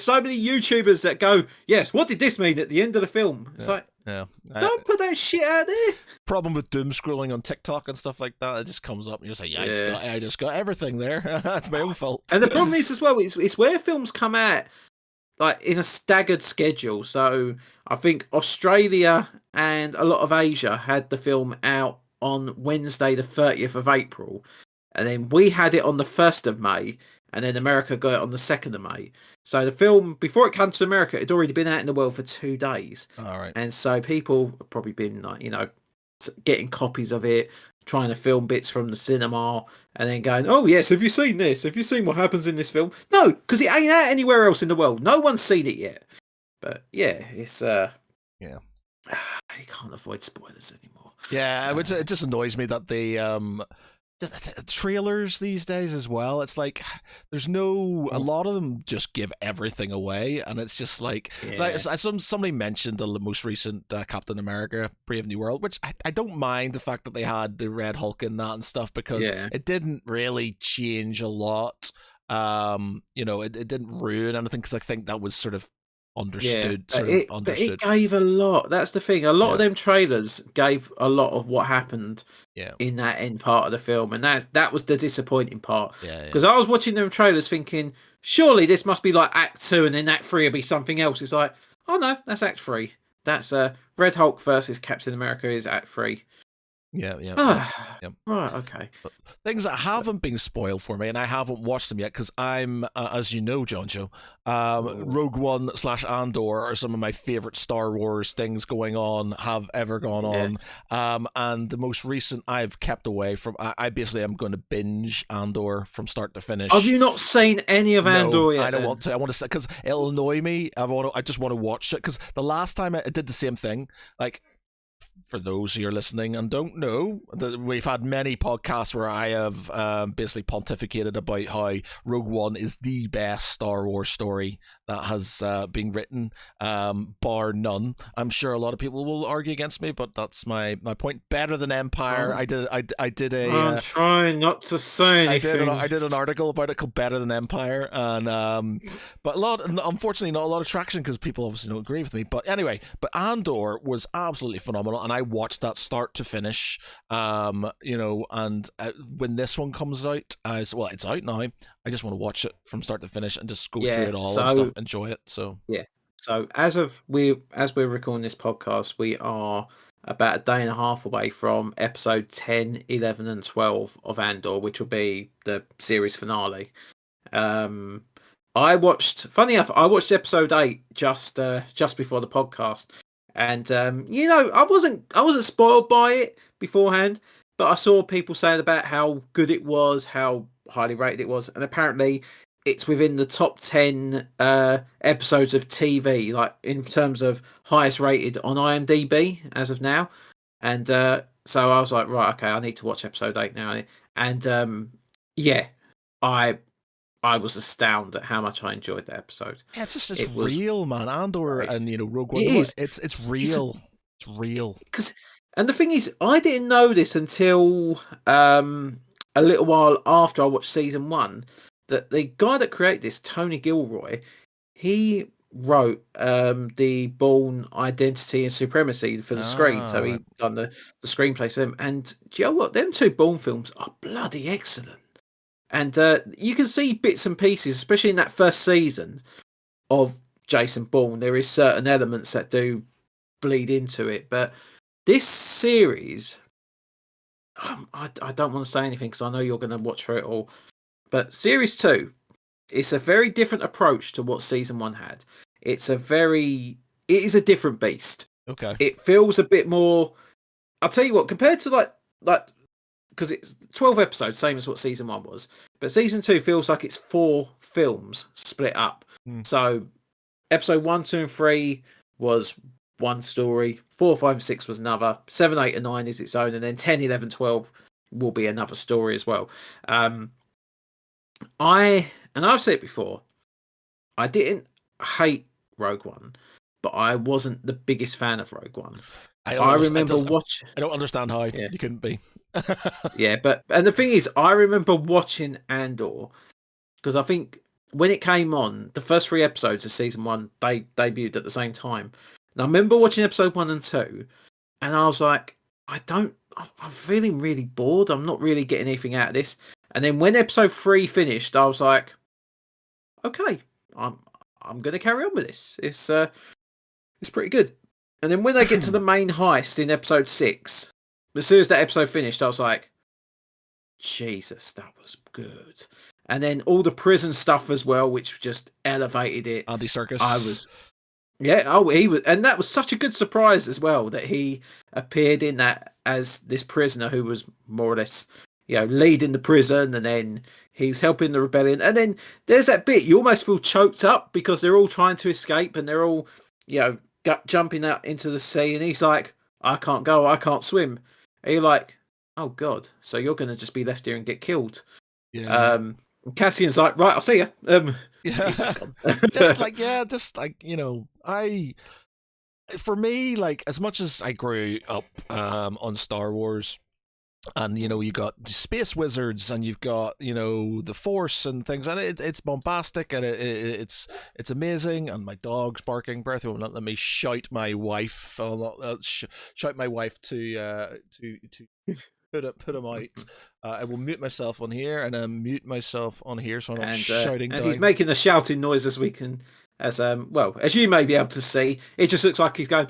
so many YouTubers that go, yes, what did this mean at the end of the film? It's don't put that shit out there. Problem with doom scrolling on TikTok and stuff like that, it just comes up and you're like, I just got everything there. That's my own fault. And the problem is as well, it's where films come out like in a staggered schedule. So I think Australia and a lot of Asia had the film out on Wednesday the 30th of April, and then we had it on the 1st of May, and then America got it on the 2nd of May. So the film, before it came to America, it had already been out in the world for 2 days. All right. And so people have probably been like, getting copies of it, trying to film bits from the cinema, and then going, oh yes, have you seen this? Have you seen what happens in this film? No, because it ain't out anywhere else in the world. No one's seen it yet. But yeah, it's you can't avoid spoilers anymore. Yeah, it just annoys me that the trailers these days as well. It's like there's no, a lot of them just give everything away, and it's just like somebody mentioned the most recent Captain America: Brave New World, which I don't mind the fact that they had the Red Hulk in that and stuff, because it didn't really change a lot. It didn't ruin anything, because I think that was sort of understood. But it gave a lot. That's the thing. A lot of them trailers gave a lot of what happened in that end part of the film, and that was the disappointing part. Because I was watching them trailers thinking, surely this must be like Act 2, and then Act 3 will be something else. It's like, oh no, that's Act 3. That's Red Hulk versus Captain America is Act 3. Yeah. Right, okay. But things that haven't been spoiled for me, and I haven't watched them yet, because I'm, as you know, Jon Jo, Rogue One / Andor are some of my favorite Star Wars things have ever gone on. And the most recent I've kept away from, I basically am going to binge Andor from start to finish. Have you not seen any of Andor yet? I don't want to. I want to, because it'll annoy me. I just want to watch it, because the last time I did the same thing, like, for those who are listening and don't know, we've had many podcasts where I have basically pontificated about how Rogue One is the best Star Wars story that has been written, bar none. I'm sure a lot of people will argue against me, but that's my point. Better than Empire. I did a. I'm trying not to say anything. I did an article about it called Better Than Empire, and but unfortunately not a lot of traction because people obviously don't agree with me. But anyway, but Andor was absolutely phenomenal, and I watched that start to finish. And when this one comes out, it's out now. I just want to watch it from start to finish and just go through it all and stuff, enjoy it. So yeah. So as we're recording this podcast, we are about a day and a half away from episode 10, 11, and 12 of Andor, which will be the series finale. I watched episode 8 just before the podcast, and I wasn't spoiled by it beforehand, but I saw people saying about how good it was, how highly rated it was, and apparently it's within the top 10 episodes of TV, like in terms of highest rated on IMDb as of now. And so I was like, right, okay, I need to watch episode 8 now. And I was astounded at how much I enjoyed that episode. Yeah, it's real, man. Andor and Rogue One. It's real. It's real. And the thing is, I didn't know this until a little while after I watched season 1. That the guy that created this, Tony Gilroy, he wrote the Bourne Identity and Supremacy for the screen. So he done the screenplays for them. And do you know what? Them 2 Bourne films are bloody excellent. And you can see bits and pieces, especially in that first season of Jason Bourne. There is certain elements that do bleed into it. But this series, I don't want to say anything because I know you're going to watch through it all. But series 2, it's a very different approach to what season 1 had. It is a different beast. Okay. It feels a bit more. I'll tell you what, compared to like because it's 12 episodes, same as what season 1 was. But season 2 feels like it's 4 films split up. So episode 1, 2, and 3 was one story. 4, 5, and 6 was another. 7, 8, and 9 is its own, and then 10, 11, 12 will be another story as well. I've said it before, I didn't hate Rogue One, but I wasn't the biggest fan of Rogue One. I remember watching. I don't understand how you couldn't be. Yeah, and the thing is, I remember watching Andor because I think when it came on, the first 3 episodes of season 1 they debuted at the same time. And I remember watching episode 1 and 2, and I was like, I'm feeling really bored. I'm not really getting anything out of this. And then when episode 3 finished, I was like, okay, I'm going to carry on with this. It's pretty good. And then when they get to the main heist in episode 6, as soon as that episode finished, I was like, Jesus, that was good. And then all the prison stuff as well, which just elevated it. Andy Serkis. He was, and that was such a good surprise as well that he appeared in that as this prisoner who was more or less, leading the prison, and then he's helping the rebellion. And then there's that bit you almost feel choked up because they're all trying to escape and they're all, jumping out into the sea, and he's like, I can't go, I can't swim. And you're like, oh God, so you're going to just be left here and get killed. Yeah. Cassian's like, right, I'll see you. For me, like, as much as I grew up on Star Wars, and you got the space wizards, and you've got the Force and things, and it's bombastic, and it's amazing. And my dog's barking. Bertha won't let me shout my wife. Shout my wife to put him out. I will mute myself on here, and mute myself on here, so I'm not shouting. And he's making the shouting noise as as you may be able to see. It just looks like he's going,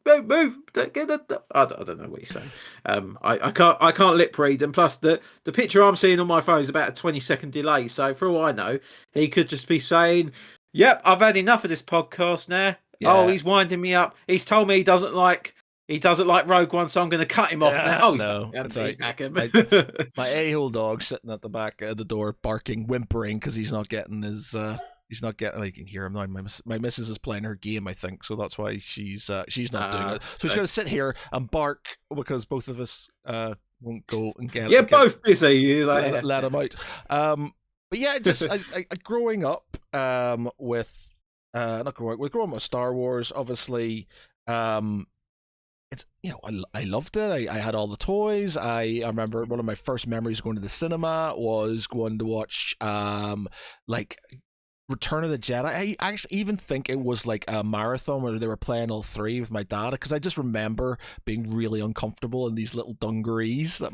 move. I don't know what he's saying. I can't lip read, and plus the picture I'm seeing on my phone is about a 20-second delay. So for all I know, he could just be saying, "Yep, I've had enough of this podcast now. Yeah. Oh, he's winding me up. He's told me he doesn't like Rogue One, so I'm going to cut him off now." Oh, that's right. My a-hole dog sitting at the back of the door, barking, whimpering because he's not getting his He's not getting. You can hear him now. My missus is playing her game, I think, so that's why she's not doing it. So he's going to sit here and bark because both of us won't go and get. Yeah, both busy. Let him out. But yeah, just I growing up with not growing up with Star Wars, obviously. It's I loved it. I had all the toys. I remember one of my first memories going to the cinema was going to watch like Return of the Jedi. I actually even think it was like a marathon where they were playing all three with my dad, because I just remember being really uncomfortable in these little dungarees that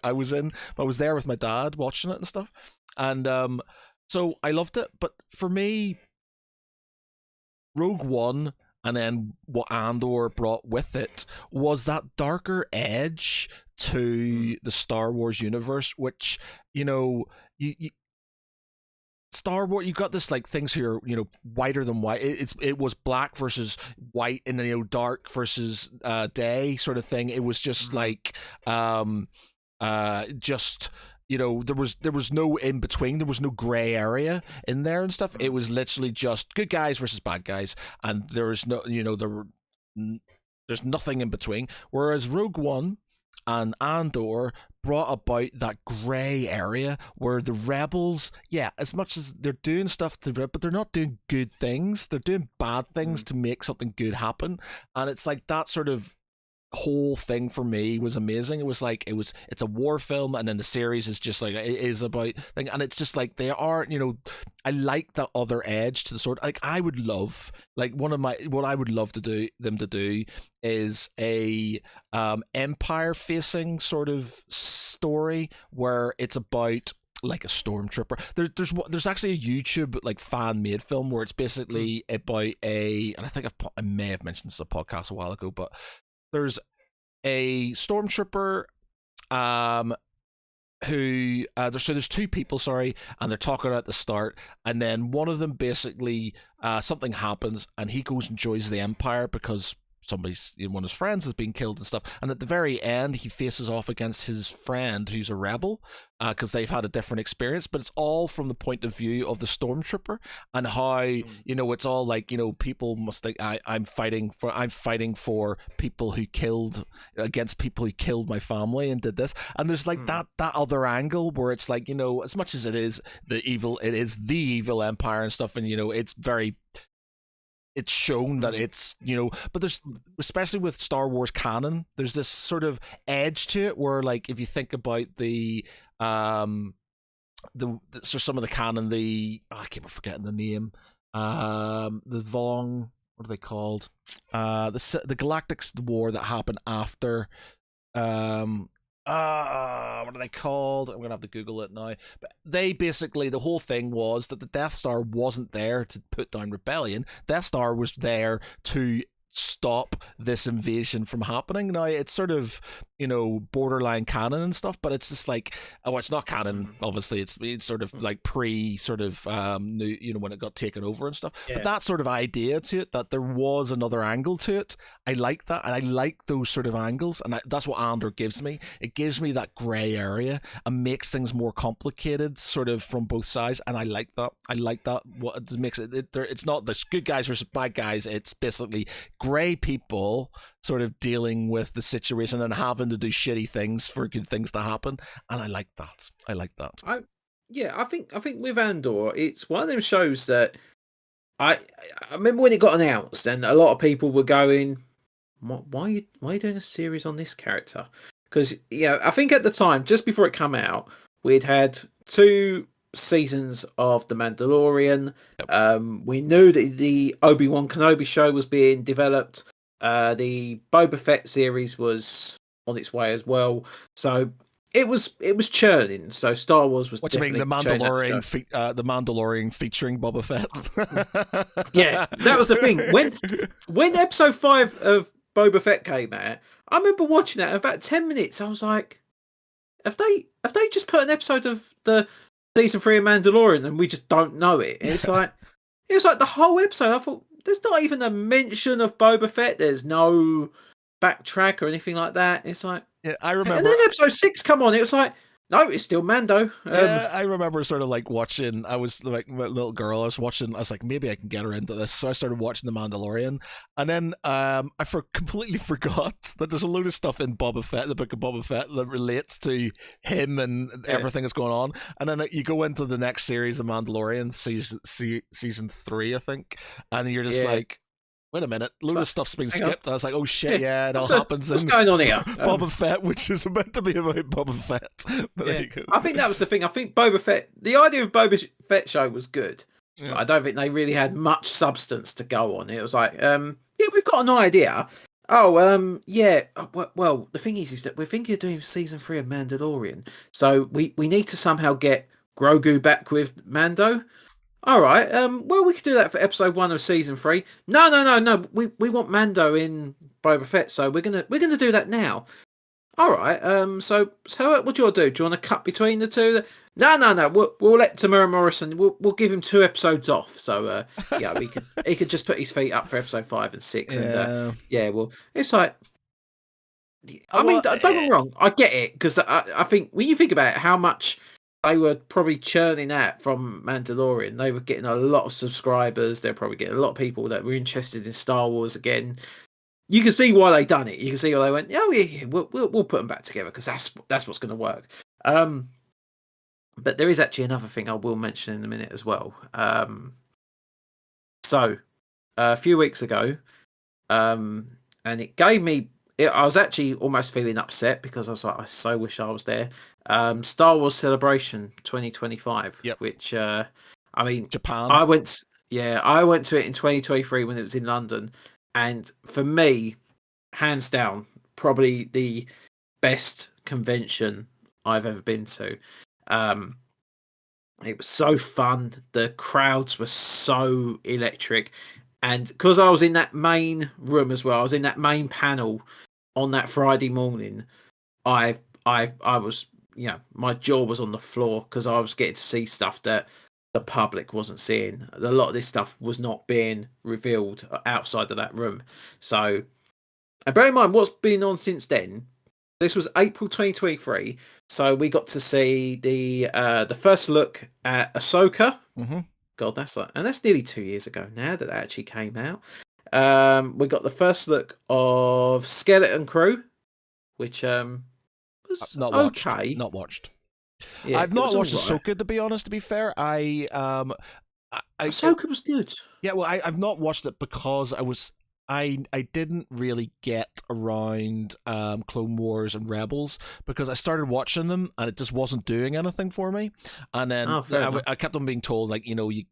I was in. But I was there with my dad watching it and stuff, and so I loved it. But for me, Rogue One, and then what Andor brought with it, was that darker edge to the Star Wars universe, which, you Star Wars, you got this like things here, whiter than white. It was black versus white, and then dark versus day sort of thing. It was just like just there was no in between. There was no gray area in there and stuff. It was literally just good guys versus bad guys, and there's nothing in between. Whereas Rogue One and Andor brought about that gray area where the rebels, as much as they're doing stuff but they're not doing good things. They're doing bad things to make something good happen, and it's like that sort of whole thing for me was amazing. It was like it's a war film, and then the series is just like it is about thing, and it's just like they are I like that other edge to the sword. Like I would love, like what I would love to do is a empire facing sort of story where it's about like a stormtrooper. There's actually a YouTube like fan made film where it's basically about and I think I may have mentioned this in a podcast a while ago, but there's a stormtrooper who there's two people, and they're talking at the start, and then one of them basically something happens and he goes and joins the Empire because one of his friends has been killed and stuff, and at the very end he faces off against his friend who's a rebel because they've had a different experience, but it's all from the point of view of the stormtrooper, and how it's all like people must think I'm fighting for people who killed against people who killed my family and did this, and there's like that other angle where it's like as much as it is the evil Empire and stuff, and it's shown that it's but there's, especially with Star Wars canon, there's this sort of edge to it where, like, if you think about the some of the canon, I keep forgetting the name, the Vong, what are they called, the Galactic War that happened after what are they called? I'm gonna have to Google it now. But they basically, the whole thing was that the Death Star wasn't there to put down rebellion. Death Star was there to stop this invasion from happening. Now it's sort of borderline canon and stuff, but it's just like, it's not canon, obviously. It's sort of like pre sort of new, when it got taken over and stuff. But that sort of idea to it, that there was another angle to it, I like that, and I like those sort of angles, and that's what Andor gives me. It gives me that gray area and makes things more complicated, sort of from both sides, and I like that. What it makes it's not the good guys versus bad guys. It's basically gray people sort of dealing with the situation and having to do shitty things for good things to happen, and I like that. I think with Andor, it's one of them shows that I remember when it got announced, and a lot of people were going, why are you doing a series on this character? Because I think at the time, just before it came out, we'd had 2 seasons of The Mandalorian. We knew that the Obi-Wan Kenobi show was being developed. The Boba Fett series was on its way as well. So it was churning. So Star Wars was. What do you mean, the Mandalorian? The Mandalorian featuring Boba Fett? Yeah, that was the thing. When episode 5 of Boba Fett came out, I remember watching that. In about 10 minutes, I was like, "Have they just put an episode of the season 3 of Mandalorian and we just don't know it?" And it was like the whole episode. I thought, there's not even a mention of Boba Fett. There's no backtrack or anything like that. It's like, I remember. And then episode 6 come on. It was like, No, it's still Mando. Yeah, I remember sort of like watching. I was like my little girl. I was watching. I was like, maybe I can get her into this. So I started watching The Mandalorian, and then completely forgot that there's a load of stuff in Boba Fett, the Book of Boba Fett, that relates to him and everything that's going on. And then you go into the next series of Mandalorian, season 3, I think, and you're just like, wait a minute, a load of stuff's been skipped. I was like, oh shit, it all happens what's in going on here? Boba Fett, which is meant to be about Boba Fett. But there you go. I think that was the thing. I think Boba Fett, the idea of Boba Fett show was good. Yeah. I don't think they really had much substance to go on. It was like, we've got an idea. Oh, well, the thing is that we're thinking of doing season 3 of Mandalorian. So we need to somehow get Grogu back with Mando. All right. Well, we could do that for episode 1 of season 3. No. We want Mando in Boba Fett, so we're gonna do that now. All right. So what do you want to do? Do you want to cut between the two? No. We'll let Tamura Morrison. We'll give him 2 episodes off. So he could just put his feet up for episode 5 and 6. And well, it's like. I mean, don't get me wrong. I get it because I think when you think about it, how much they were probably churning out from Mandalorian. They were getting a lot of subscribers. They're probably getting a lot of people that were interested in Star Wars again. You can see why they done it. You can see why they went, we'll put them back together because that's what's going to work. But there is actually another thing I will mention in a minute as well. So a few weeks ago, and it gave me. I was actually almost feeling upset because I was like, I so wish I was there. Star Wars Celebration 2025, which I mean, Japan. I went to it in 2023 when it was in London, and for me, hands down, probably the best convention I've ever been to. It was so fun. The crowds were so electric, and because I was in that main room as well, I was in that main panel on that Friday morning. I was, my jaw was on the floor because I was getting to see stuff that the public wasn't seeing. A lot of this stuff was not being revealed outside of that room. So, and bear in mind what's been on since then. This was April 2023, so we got to see the first look at Ahsoka. Mm-hmm. God, that's nearly 2 years ago now that actually came out. We got the first look of Skeleton Crew, which was not okay. Not watched. Yeah, I've not watched Ahsoka, to be honest. To be fair, Ahsoka was good. Yeah, well, I've not watched it because I didn't really get around Clone Wars and Rebels because I started watching them and it just wasn't doing anything for me. And then I kept on being told, like, you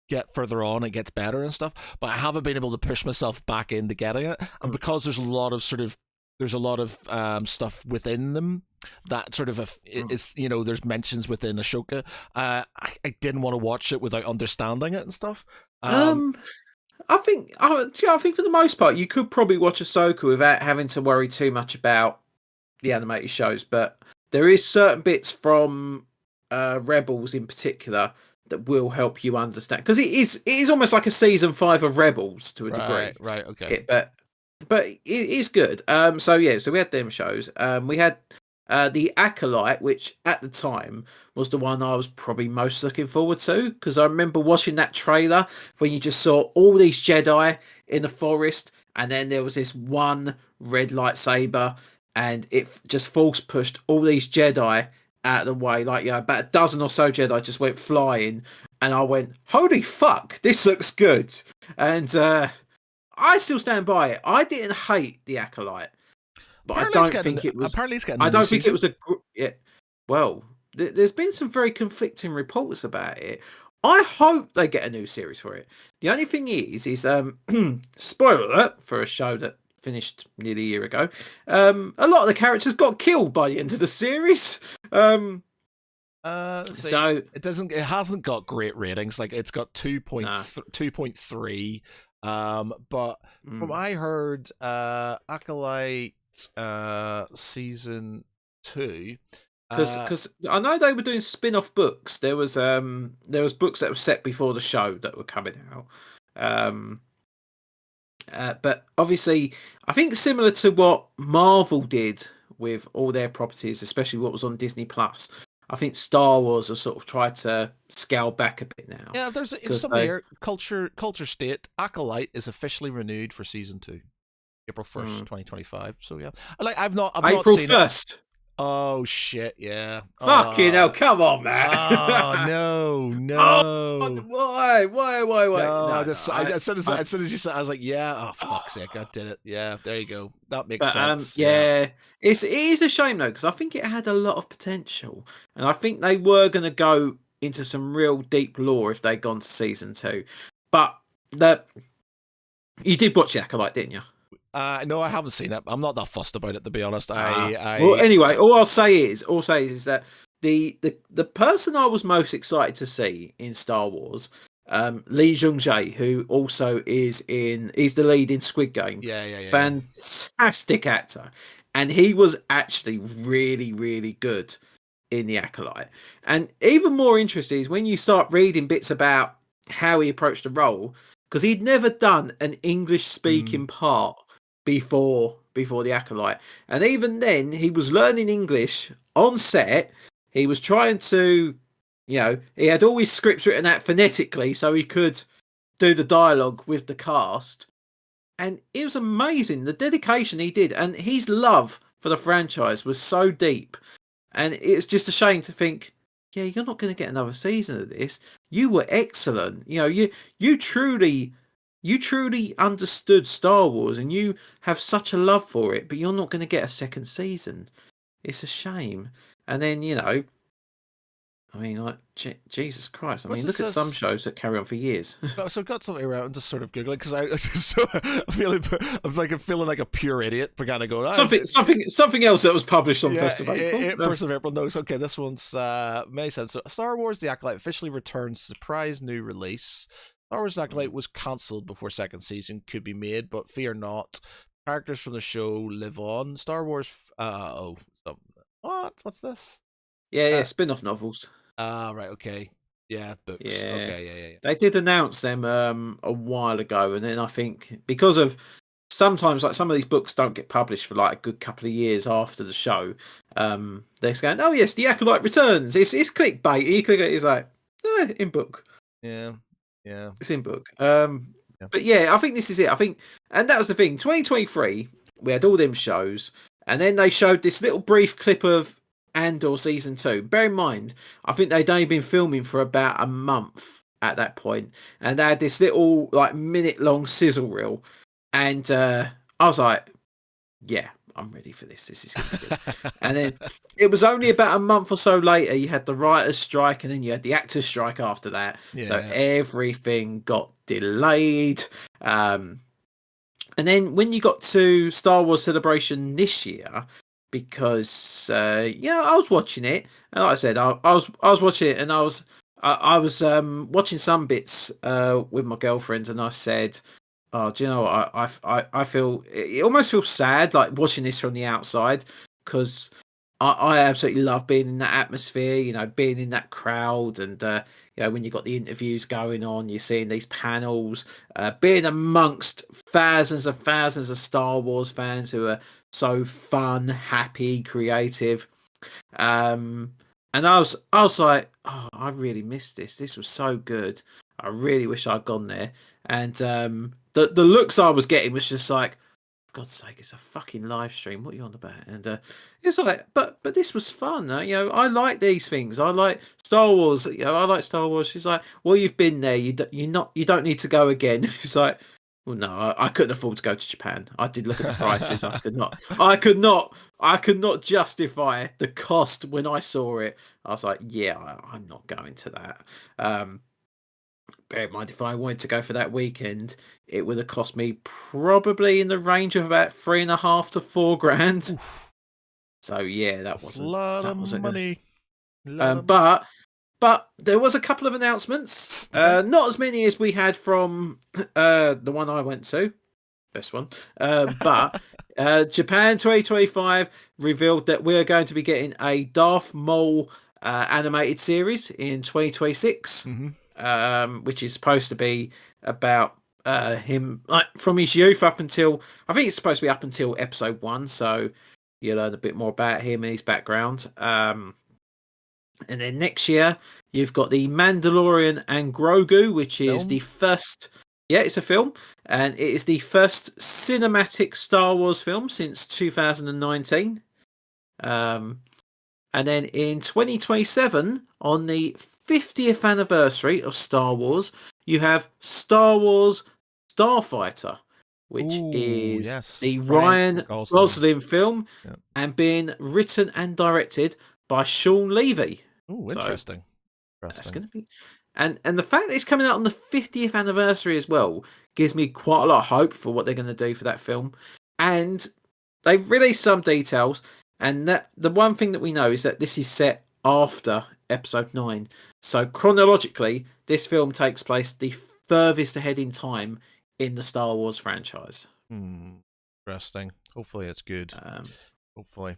get further on, it gets better and stuff. But I haven't been able to push myself back into getting it, and because there's a lot of stuff within them that sort of it's there's mentions within Ahsoka. I didn't want to watch it without understanding it and stuff. I think for the most part you could probably watch Ahsoka without having to worry too much about the animated shows, but there is certain bits from Rebels in particular that will help you understand, because it is almost like a season 5 of Rebels to a degree. Right, okay. But it is good. So we had them shows. We had the Acolyte, which at the time was the one I was probably most looking forward to, because I remember watching that trailer when you just saw all these Jedi in the forest, and then there was this one red lightsaber, and it just force pushed all these Jedi out of the way. Like, about a dozen or so Jedi just went flying, and I went, holy fuck, this looks good. And I still stand by it. I didn't hate the Acolyte, but apparently I don't think it was. Apparently, it's getting. I don't think it was a. Yeah, well, there's been some very conflicting reports about it. I hope they get a new series for it. The only thing is spoiler alert for a show that finished nearly a year ago. A lot of the characters got killed by the end of the series. So it hasn't got great ratings. Like, it's got 2.3. But from I heard, Acolyte season 2, because I know they were doing spin-off books. There was books that were set before the show that were coming out. But obviously, I think similar to what Marvel did with all their properties, especially what was on Disney Plus. I think Star Wars have sort of tried to scale back a bit now. Yeah, there's something here. Culture State Acolyte is officially renewed for season 2, April 1st, 2025. So yeah, I've not April seen 1st. It. Oh shit! Yeah. Fucking hell! Come on, Matt. Oh no! Oh, why? No, as soon as you said, I was like, yeah. Oh fuck's sake! I did it. Yeah, there you go. That makes sense. Yeah, it is a shame though, because I think it had a lot of potential, and I think they were going to go into some real deep lore if they'd gone to season 2. But you did watch the Acolyte, didn't you? No, I haven't seen it. I'm not that fussed about it, to be honest. Well, anyway, all I'll say is that the person I was most excited to see in Star Wars, Lee Jung-jae, who also he's the lead in Squid Game. Yeah. Fantastic actor, and he was actually really, really good in the Acolyte. And even more interesting is when you start reading bits about how he approached the role, because he'd never done an English speaking part before the Acolyte, and even then he was learning English on set. He was trying to, he had all his scripts written out phonetically so he could do the dialogue with the cast, and it was amazing the dedication he did, and his love for the franchise was so deep. And it's just a shame to think, yeah, you're not going to get another season of this. You were excellent. You truly understood Star Wars, and you have such a love for it, but you're not going to get a second season. It's a shame. And then, Jesus Christ. I mean, look at some shows that carry on for years. So I've got something around to sort of Googling, because I'm feeling like a pure idiot for kind of going, something else that was published on 1st of April. 1st of April, no. Okay, this one's May 7th. So Star Wars The Acolyte officially returns, surprise new release. Star Wars The Acolyte was cancelled before second season could be made, but fear not. Characters from the show live on. Star Wars... What's this? Yeah, spin-off novels. Right, okay. Yeah, books. Yeah. Okay, yeah. They did announce them a while ago, and then I think because of sometimes like some of these books don't get published for like a good couple of years after the show, they're going, oh yes, The Acolyte returns. It's clickbait. You click it, it's like, in book. Yeah. It's in book. But yeah, I think this is it. I think, and that was the thing. 2023, we had all them shows, and then they showed this little brief clip of Andor season 2. Bear in mind, I think they'd only been filming for about a month at that point, and they had this little like minute-long sizzle reel, and I was like, yeah, I'm ready for this. This is gonna be good. And then it was only about a month or so later, you had the writers' strike, and then you had the actors' strike after that. Yeah. So everything got delayed. And then when you got to Star Wars Celebration this year, because I was watching it, and like I said, I was watching it, and I was watching some bits with my girlfriend, and I said, oh, do you know what? I feel it almost feels sad like watching this from the outside, because I absolutely love being in that atmosphere, being in that crowd, and when you got the interviews going on, you're seeing these panels, being amongst thousands and thousands of Star Wars fans who are so fun, happy, creative. And I was like, oh, I really missed this. This was so good. I really wish I'd gone there. And the looks I was getting was just like, for God's sake, it's a fucking live stream. What are you on about? And it's like, but this was fun. I like these things. I like Star Wars. I like Star Wars. She's like, well, you've been there. You don't need to go again. It's like, well, no, I couldn't afford to go to Japan. I did look at the prices. I could not justify the cost when I saw it. I was like, yeah, I'm not going to that. Bear in mind, if I wanted to go for that weekend, it would have cost me probably in the range of about $3,500 to $4,000. So yeah, that wasn't a lot of money. But there was a couple of announcements. Okay. Not as many as we had from the one I went to, best one. But Japan 2025 revealed that we're going to be getting a Darth Maul animated series in 2026. Mm-hmm. Which is supposed to be about him from his youth up until, I think it's supposed to be up until episode 1. So You learn a bit more about him and his background. And then next year, you've got the Mandalorian and Grogu, which is the first. Yeah, it's a film, and it is the first cinematic Star Wars film since 2019. And then in 2027, on the 50th anniversary of Star Wars, you have Star Wars Starfighter, which is the Ryan Gosling film, and being written and directed by Sean Levy. Oh, interesting. That's going to be, and the fact that it's coming out on the 50th anniversary as well gives me quite a lot of hope for what they're going to do for that film. And they've released some details, and that the one thing that we know is that this is set after Episode 9. So chronologically, this film takes place the furthest ahead in time in the Star Wars franchise. Interesting. Hopefully it's good. Hopefully.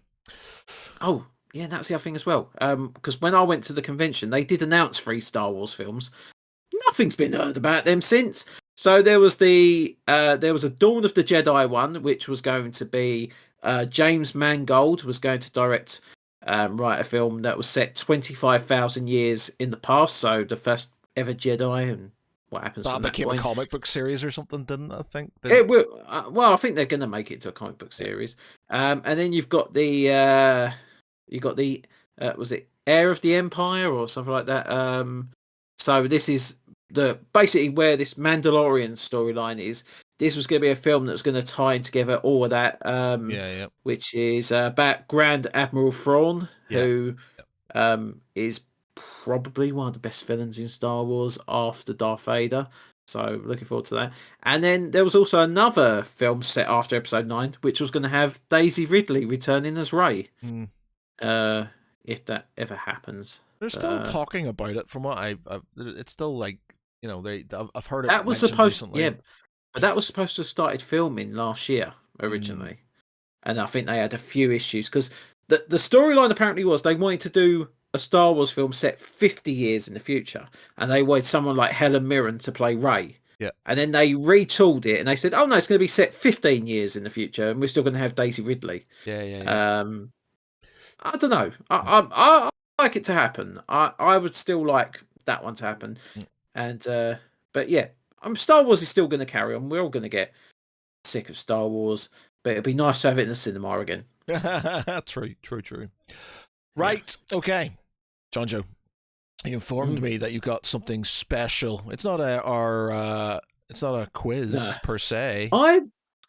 Oh, yeah, that's the other thing as well. Because when I went to the convention, they did announce 3 Star Wars films. Nothing's been heard about them since. So there was a Dawn of the Jedi one, which was going to be James Mangold was going to write a film that was set 25,000 years in the past. So the first ever Jedi and what happens. That became a comic book series or something, didn't it? I think it will. Well, I think they're going to make it to a comic book series. And then you've got the was it Heir of the Empire or something like that. So this is basically where this Mandalorian storyline is. This was going to be a film that was going to tie together all of that. Which is about Grand Admiral Thrawn, who is probably one of the best villains in Star Wars after Darth Vader. So looking forward to that. And then there was also another film set after Episode 9, which was going to have Daisy Ridley returning as Rey. If that ever happens. They're still talking about it. From what it's still like, I've heard it. That was supposed, but that was supposed to have started filming last year originally, and I think they had a few issues because the storyline apparently was they wanted to do a Star Wars film set 50 years in the future, and they wanted someone like Helen Mirren to play Rey. Yeah, and then they retooled it, and they said, "Oh no, it's going to be set 15 years in the future, and we're still going to have Daisy Ridley." Yeah. I don't know. I like it to happen. I would still like that one to happen. And but yeah, Star Wars is still going to carry on. We're all going to get sick of Star Wars, but it'd be nice to have it in the cinema again. True. Right. Yeah. Okay. Jon Jo, you informed me that you got something special. It's not it's not a quiz per se.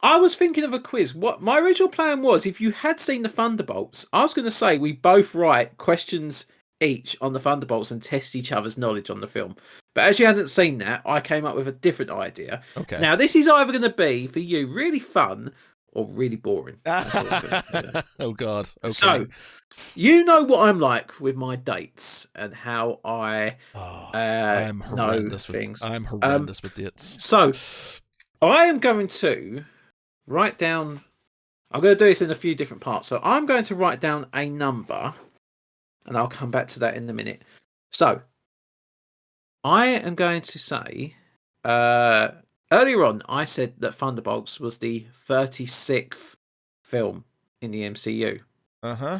I was thinking of a quiz. What my original plan was, if you had seen the Thunderbolts, I was going to say we both write questions each on the Thunderbolts and test each other's knowledge on the film. But as you hadn't seen that, I came up with a different idea. Okay. Now, this is either going to be, for you, really fun or really boring. Oh, God. Okay. So, you know what I'm like with my dates and how I know things. I'm horrendous with dates. So, I am going to write down... I'm going to do this in a few different parts. So, I'm going to write down a number, and I'll come back to that in a minute. So, I am going to say... earlier on, I said that Thunderbolts was the 36th film in the MCU. Uh-huh.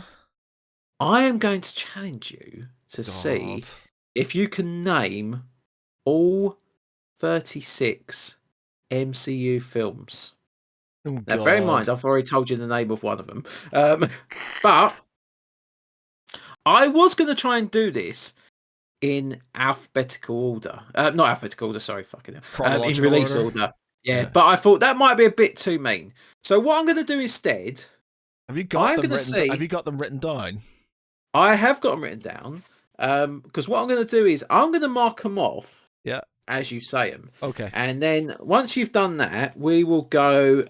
I am going to challenge you to see if you can name all 36 MCU films. Oh, now, bear in mind, I've already told you the name of one of them. But I was going to try and do this in alphabetical order. Not alphabetical order, sorry, fucking hell. In release order. Yeah, but I thought that might be a bit too mean. So what I'm going to do instead... Have you got them written down? I have got them written down. Because what I'm going to do is I'm going to mark them off. Yeah. As you say them. Okay. And then once you've done that, we will go...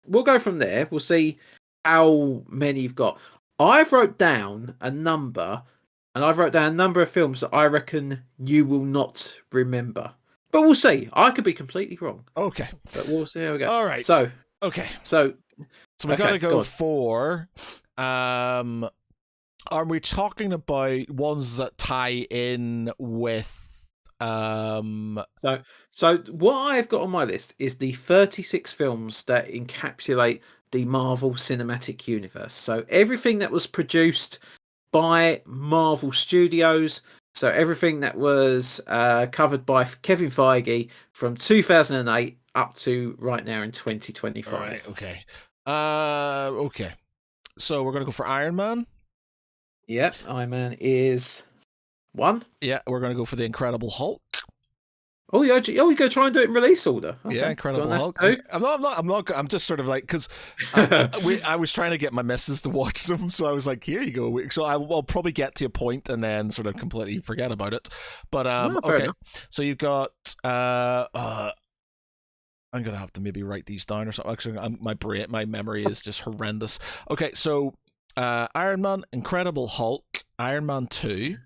we'll go from there. We'll see how many you've got. I've wrote down a number... And I've wrote down a number of films that I reckon you will not remember. But we'll see. I could be completely wrong. Okay. But we'll see how we go. All right. So we got to go for... are we talking about ones that tie in with... So what I've got on my list is the 36 films that encapsulate the Marvel Cinematic Universe. So everything that was produced by Marvel Studios, so everything that was covered by Kevin Feige from 2008 up to right now in 2025. All right, okay. Okay. So we're gonna go for Iron Man. Yep, Iron Man is one. Yeah, we're gonna go for the Incredible Hulk. Oh, you go try and do it in release order. Okay. Yeah, Incredible Hulk. I'm just sort of like, because I was trying to get my missus to watch them, so I was like, here you go. So I'll probably get to a point and then sort of completely forget about it. But okay, enough. So you've got I'm gonna have to maybe write these down or something. Actually, my memory is just horrendous. Okay, so Iron Man, Incredible Hulk, Iron Man 2.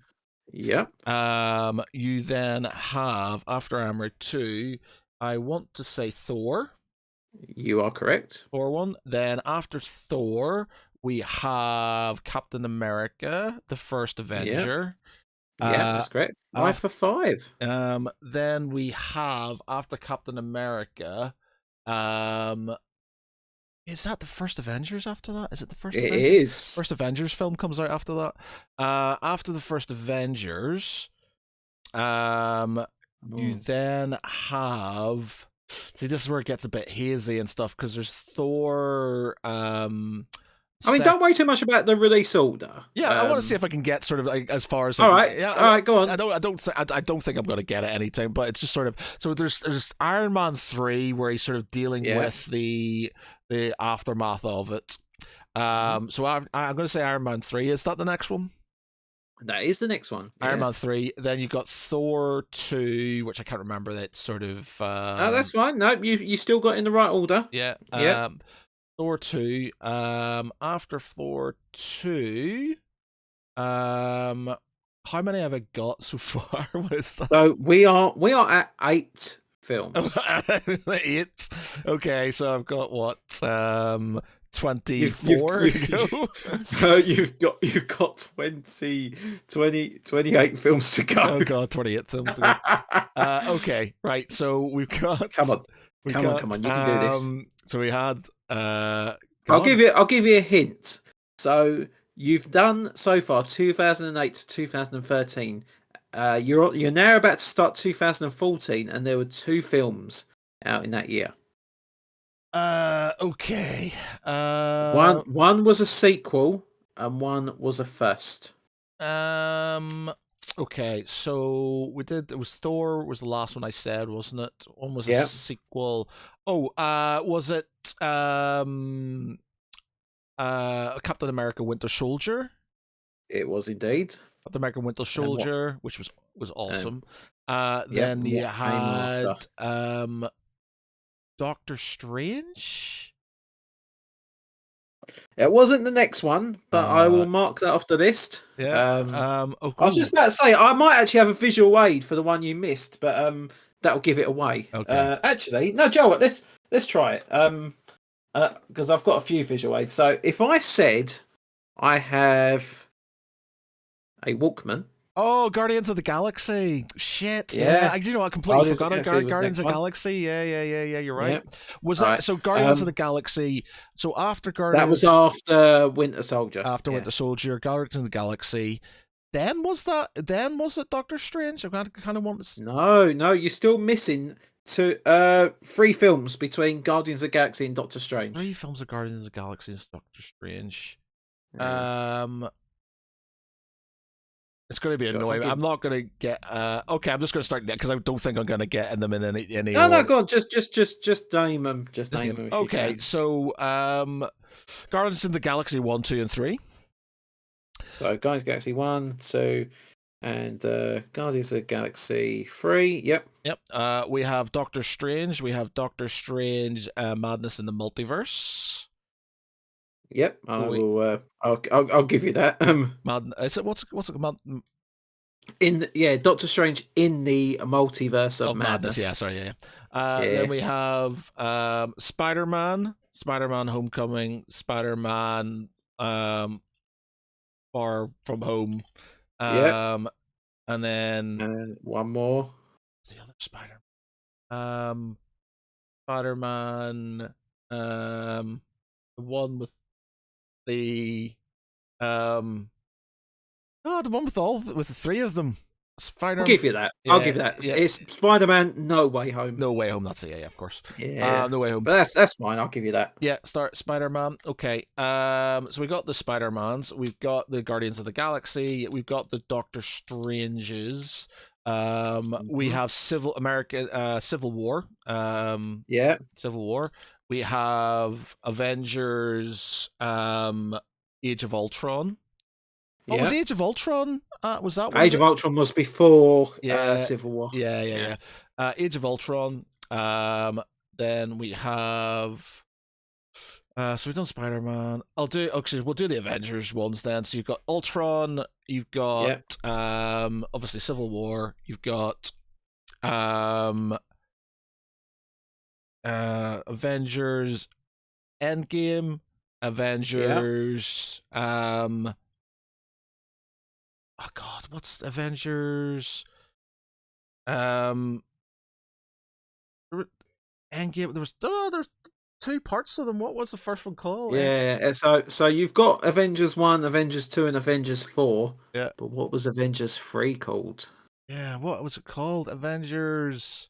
Yep. You then have, after Iron Man 2, I want to say Thor. You are correct. Thor 1. Then after Thor, we have Captain America, the First Avenger. Yeah, that's correct. 5 for 5. Then we have, after Captain America, is that the first Avengers after that? Is it the first Avengers? It is. First Avengers film comes out after that. After the first Avengers, you then have... See, this is where it gets a bit hazy and stuff, because there's Thor... I mean, don't worry too much about the release order. Yeah, I want to see if I can get sort of like as far as. All right, yeah, all right, go on. I don't think I'm going to get it anytime, but it's just sort of. So there's Iron Man 3 where he's sort of dealing with the aftermath of it. So I'm going to say Iron Man 3. Is that the next one? That is the next one. Iron Man 3. Then you got Thor 2, which I can't remember. That sort of. Oh, that's fine. No, you still got in the right order. Yeah. Yeah. Thor 2. After Thor 2, how many have I got so far? What is that? So we are at 8 films. 8. Okay, so I've got what? 24 to go. You've got 28 films to go. Oh god, 28 films to go. Okay, right. So we've got. Come on, you can do this. So we had. I'll give you a hint. So you've done so far 2008 to 2013. You're now about to start 2014, and there were 2 films out in that year. Okay. One was a sequel, and one was a first. Okay, so it was Thor was the last one I said, wasn't it? One was a sequel. Oh, was it Captain America Winter Soldier? It was indeed. Captain America Winter Soldier, which was awesome. Then you had Doctor Strange. It wasn't the next one, but I will mark that off the list. Yeah. I was just about to say I might actually have a visual aid for the one you missed, but that'll give it away. Okay. Actually, no, Joe, let's try it. Because I've got a few visual aids. So if I said I have a Walkman. Oh, Guardians of the Galaxy. Shit. Yeah. You know, I completely forgot about Guardians of the Galaxy. Yeah, you're right. Yep. Was that so Guardians of the Galaxy? So after Guardians, that was after Winter Soldier. After Winter Soldier, Guardians of the Galaxy. Then was it Doctor Strange? I kind of want to... No, you're still missing 3 films between Guardians of the Galaxy and Doctor Strange. 3 films of Guardians of the Galaxy and Doctor Strange. It's going to be annoying. I'm not going to get. Okay, I'm just going to start because I don't think I'm going to get in them in any. No, go on. Just name them. Just name them. Okay, so Guardians of the Galaxy 1, 2, and 3. So Guardians of the Galaxy 1, 2, and Guardians of the Galaxy 3. Yep. We have Doctor Strange. We have Doctor Strange Madness in the Multiverse. Yep, I'll give you that. Is it what's Doctor Strange in the Multiverse of Madness. Yeah, sorry, yeah. Then we have Spider-Man, Homecoming, Spider-Man Far From Home. And then one more. What's the other Spider-Man? Spider-Man the one with the the one with the three of them. I'll give you that. Yeah, I'll give you that. yeah. It's Spider-Man No Way Home. No Way Home. That's it. Yeah, of course. Yeah. No Way Home. But that's fine. I'll give you that. Yeah, Spider-Man. Okay. So we got the Spider-Mans. We've got the Guardians of the Galaxy. We've got the Doctor Stranges. We have Civil War. Yeah. Civil War. We have Avengers. Age of Ultron. What was Age of Ultron? Was that one? Age of Ultron was before Civil War. Yeah. Age of Ultron. Then we have. So we've done Spider-Man. We'll do the Avengers ones then. So you've got Ultron. You've got obviously Civil War. You've got Avengers Endgame. Avengers. Oh God, what's Avengers? Endgame. There's two parts of them. What was the first one called? Yeah. So you've got Avengers 1, Avengers 2, and Avengers 4. Yeah. But what was Avengers 3 called? Yeah. What was it called? Avengers.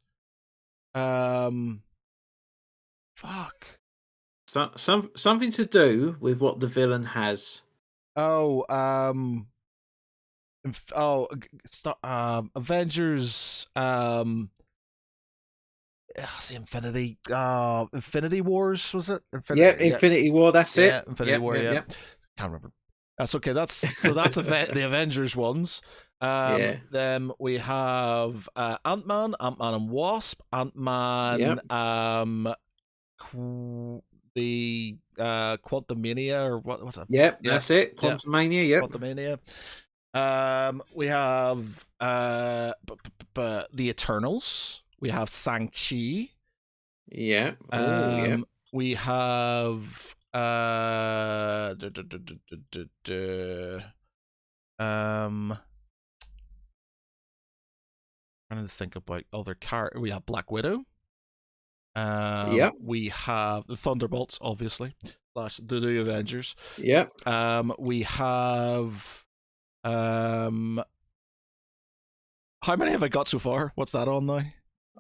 Fuck. Something to do with what the villain has. Avengers. Infinity Wars, was it? Infinity War. That's it. Infinity War. Yeah. Can't remember. That's okay. That's the Avengers ones. Then we have Ant-Man and Wasp, Ant-Man. The Quantumania, or what was that? Yep, that's it. Quantumania. Yep. Quantumania. We have the Eternals. We have Shang-Chi. Yeah. We have trying to think about other characters. We have Black Widow. We have the Thunderbolts, obviously, / the new Avengers. Yep. We have how many have I got so far? What's that on now?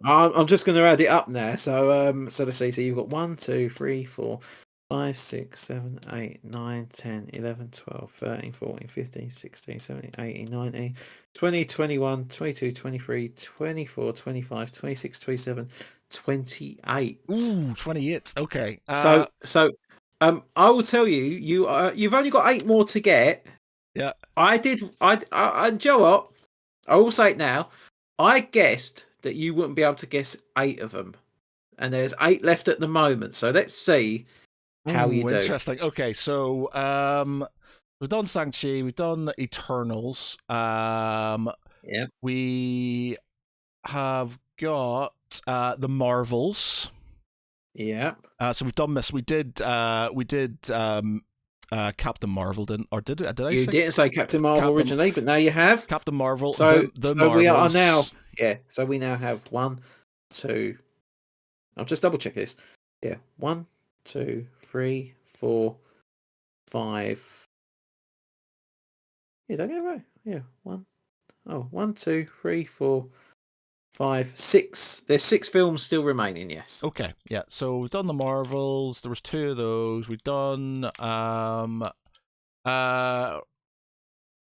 I'm just going to add it up now. So let's see. So you've got 1, 2, 3, 4, 5, 6, 7, 8, 9, 10, 11, 12, 13, 14, 15, 16, 17, 18, 19, 20, 21, 22, 23, 24, 25, 26, 27, 28. Ooh, 28. Okay. So I will tell you, you've only got 8 more to get. Yeah. Joe, I will say it now. I guessed that you wouldn't be able to guess 8 of them, and there's 8 left at the moment. So let's see how you do. Interesting. Okay, so we've done Shang-Chi, we've done Eternals. We have got the Marvels. Yeah. So we've done this. We did Captain Marvel, didn't I? You didn't say Captain Marvel originally, but now you have Captain Marvel. So Marvels. We are now. Yeah. So we now have 1, 2. I'll just double check this. Yeah. 1, 2, 3, 4, 5. Yeah, did I get it right? Yeah. 1, 2, 3, 4, 5, 6. There's 6 films still remaining. Yes. Okay. Yeah. So we've done the Marvels. There was 2 of those. We've done.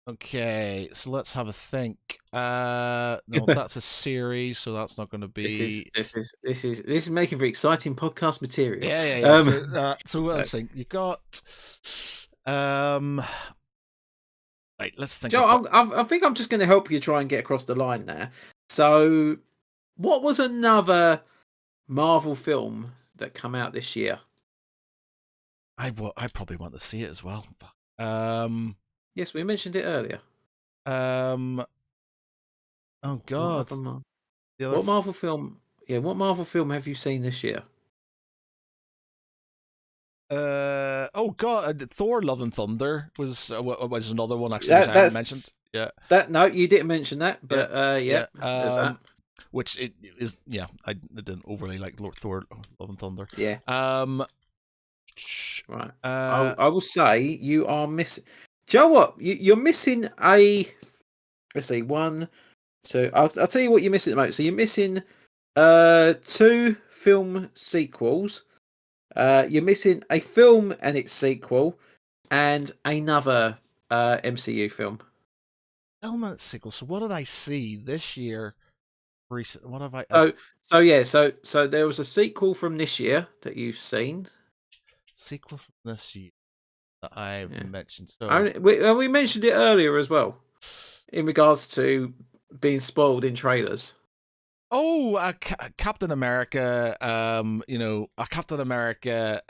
Okay. So let's have a think. No, that's a series, so that's not going to be. This is making for exciting podcast material. Yeah. So let's think. You got. Right. Let's think. Joe, I think I'm just going to help you try and get across the line there. So, what was another Marvel film that came out this year? I probably want to see it as well. Yes, we mentioned it earlier. Oh God! What Marvel film? Yeah, what Marvel film have you seen this year? Oh God! Thor: Love and Thunder was another one actually. I haven't mentioned. Yeah. No, you didn't mention that, but there's that. Which it is. Yeah, I didn't overly like Thor: Love and Thunder. Yeah. Right. Uh, I will say you are missing. Do you know what? You're missing a. Let's see, one, two. I'll tell you what you're missing at the moment. So you're missing two film sequels. You're missing a film and its sequel, and another MCU film. element sequel. So what did I see this year? Recent. What have I? So there was a sequel from this year that you've seen. Sequel from this year that I've Yeah. mentioned. So We mentioned it earlier as well, in regards to being spoiled in trailers. oh, Captain America. Captain America.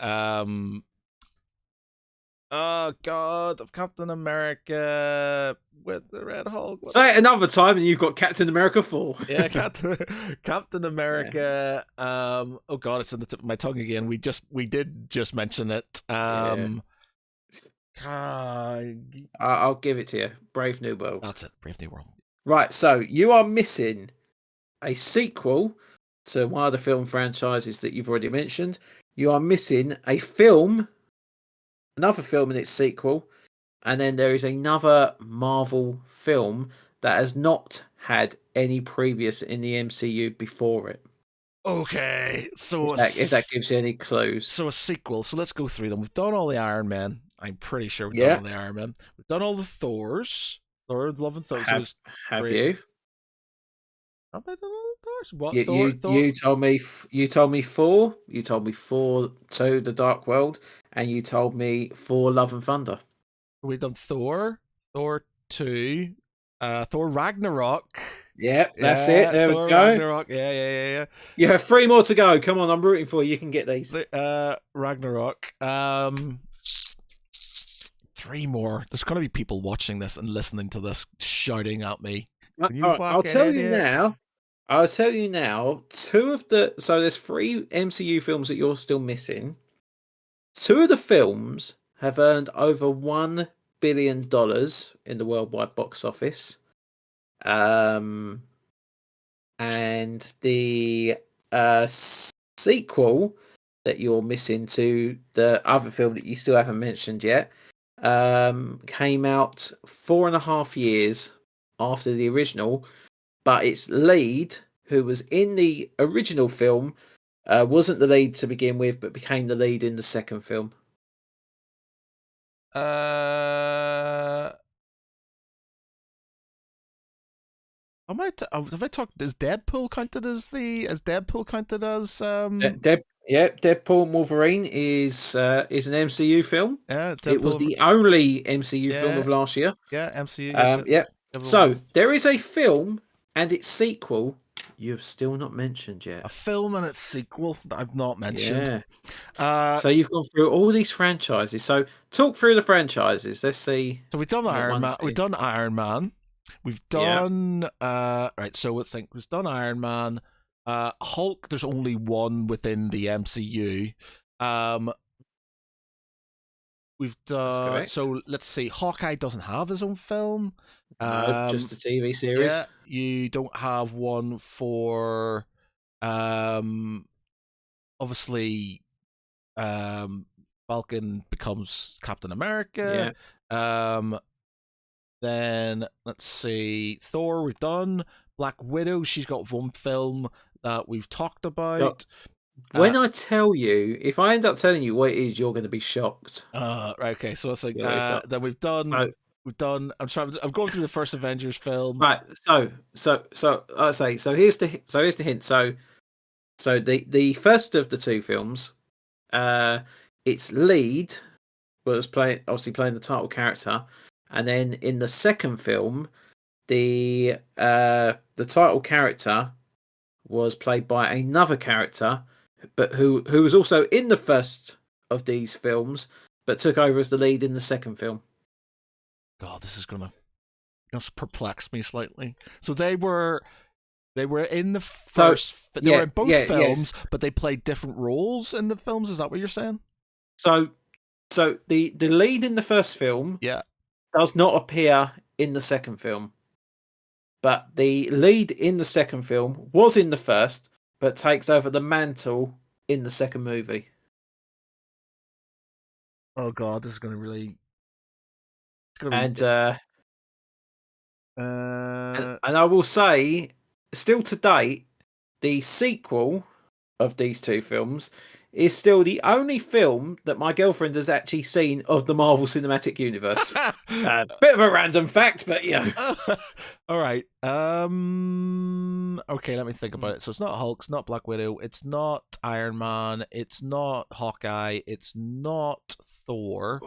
Oh God, of Captain America with the Red Hulk. Say it another time, and you've got Captain America 4. Yeah, Captain Yeah. America. Oh God, it's on the tip of my tongue again. We did just mention it. I'll give it to you. Brave New World. That's it. Brave New World. Right, so you are missing a sequel to one of the film franchises that you've already mentioned. You are missing a film, another film in its sequel, and then there is another Marvel film that has not had any previous in the MCU before it. Okay, so If that gives you any clues. So a sequel. So let's go through them. We've done all the Iron Men. I'm pretty sure we've done Yeah. all the Iron Men. We've done all the Thors. Thor, Love and Thor. Have you? Have I done all the Thors? What Thor? You told me four. You told me four. To the Dark World, and you told me four Love and Thunder. We've done Thor, Thor 2, Thor Ragnarok. Yeah, that's it. There Thor we go. Ragnarok. Yeah. You have three more to go. Come on, I'm rooting for you. You can get these. Ragnarok. Three more. There's going to be people watching this and listening to this shouting at me. I'll tell you now. I'll tell you now. So there's three MCU films that you're still missing. Two of the films have earned over $1 billion in the worldwide box office. And the sequel that you're missing to the other film that you still haven't mentioned yet came out 4.5 years after the original, but its lead, who was in the original film, wasn't the lead to begin with, but became the lead in the second film. Have I talked? Is Deadpool counted as Deadpool and Wolverine is an MCU film. Yeah, it was the only MCU film of last year. Yeah, MCU. So there is a film and its sequel you've still not mentioned yet. A film and its sequel that I've not mentioned. Yeah. So you've gone through all these franchises. So talk through the franchises. Let's see. So we've done Iron Man. We've done Iron Man. We've done right. So let's think. We've done Iron Man. Hulk. There's only one within the MCU. We've done. So let's see. Hawkeye doesn't have his own film. No, just a TV series. Yeah, you don't have one for. Obviously, Falcon becomes Captain America. Yeah. Then let's see, Thor we've done. Black Widow, she's got one film that we've talked about. When I tell you, if I end up telling you what it is, you're going to be shocked. Right, okay, so it's like then we've done. I'm going through the first Avengers film. Right. So I say. So here's the hint. So the first of the two films, its lead was playing the title character. And then in the second film, the title character was played by another character, but who was also in the first of these films, but took over as the lead in the second film. God, this is gonna perplex me slightly. So they were in the first. They were in both films, but they played different roles in the films. Is that what you're saying? So the lead in the first film, does not appear in the second film, but the lead in the second film was in the first, but takes over the mantle in the second movie. Oh god, this is going to really. It's going And to be. and I will say, still to date, the sequel of these two films is still the only film that my girlfriend has actually seen of the Marvel Cinematic Universe. Bit of a random fact, but yeah. All right. Okay, let me think about it. So it's not Hulk, it's not Black Widow, it's not Iron Man, it's not Hawkeye, it's not Thor.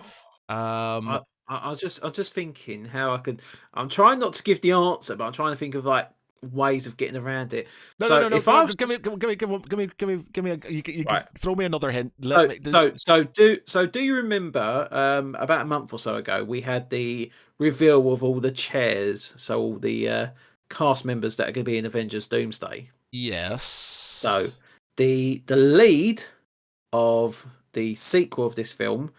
I was just thinking how I could. I'm trying not to give the answer, but I'm trying to think of like ways of getting around it. No. If I was Give me a. You right, throw me another hint. do you remember about a month or so ago we had the reveal of all the chairs, so all the cast members that are going to be in Avengers Doomsday. Yes. So the lead of the sequel of this film,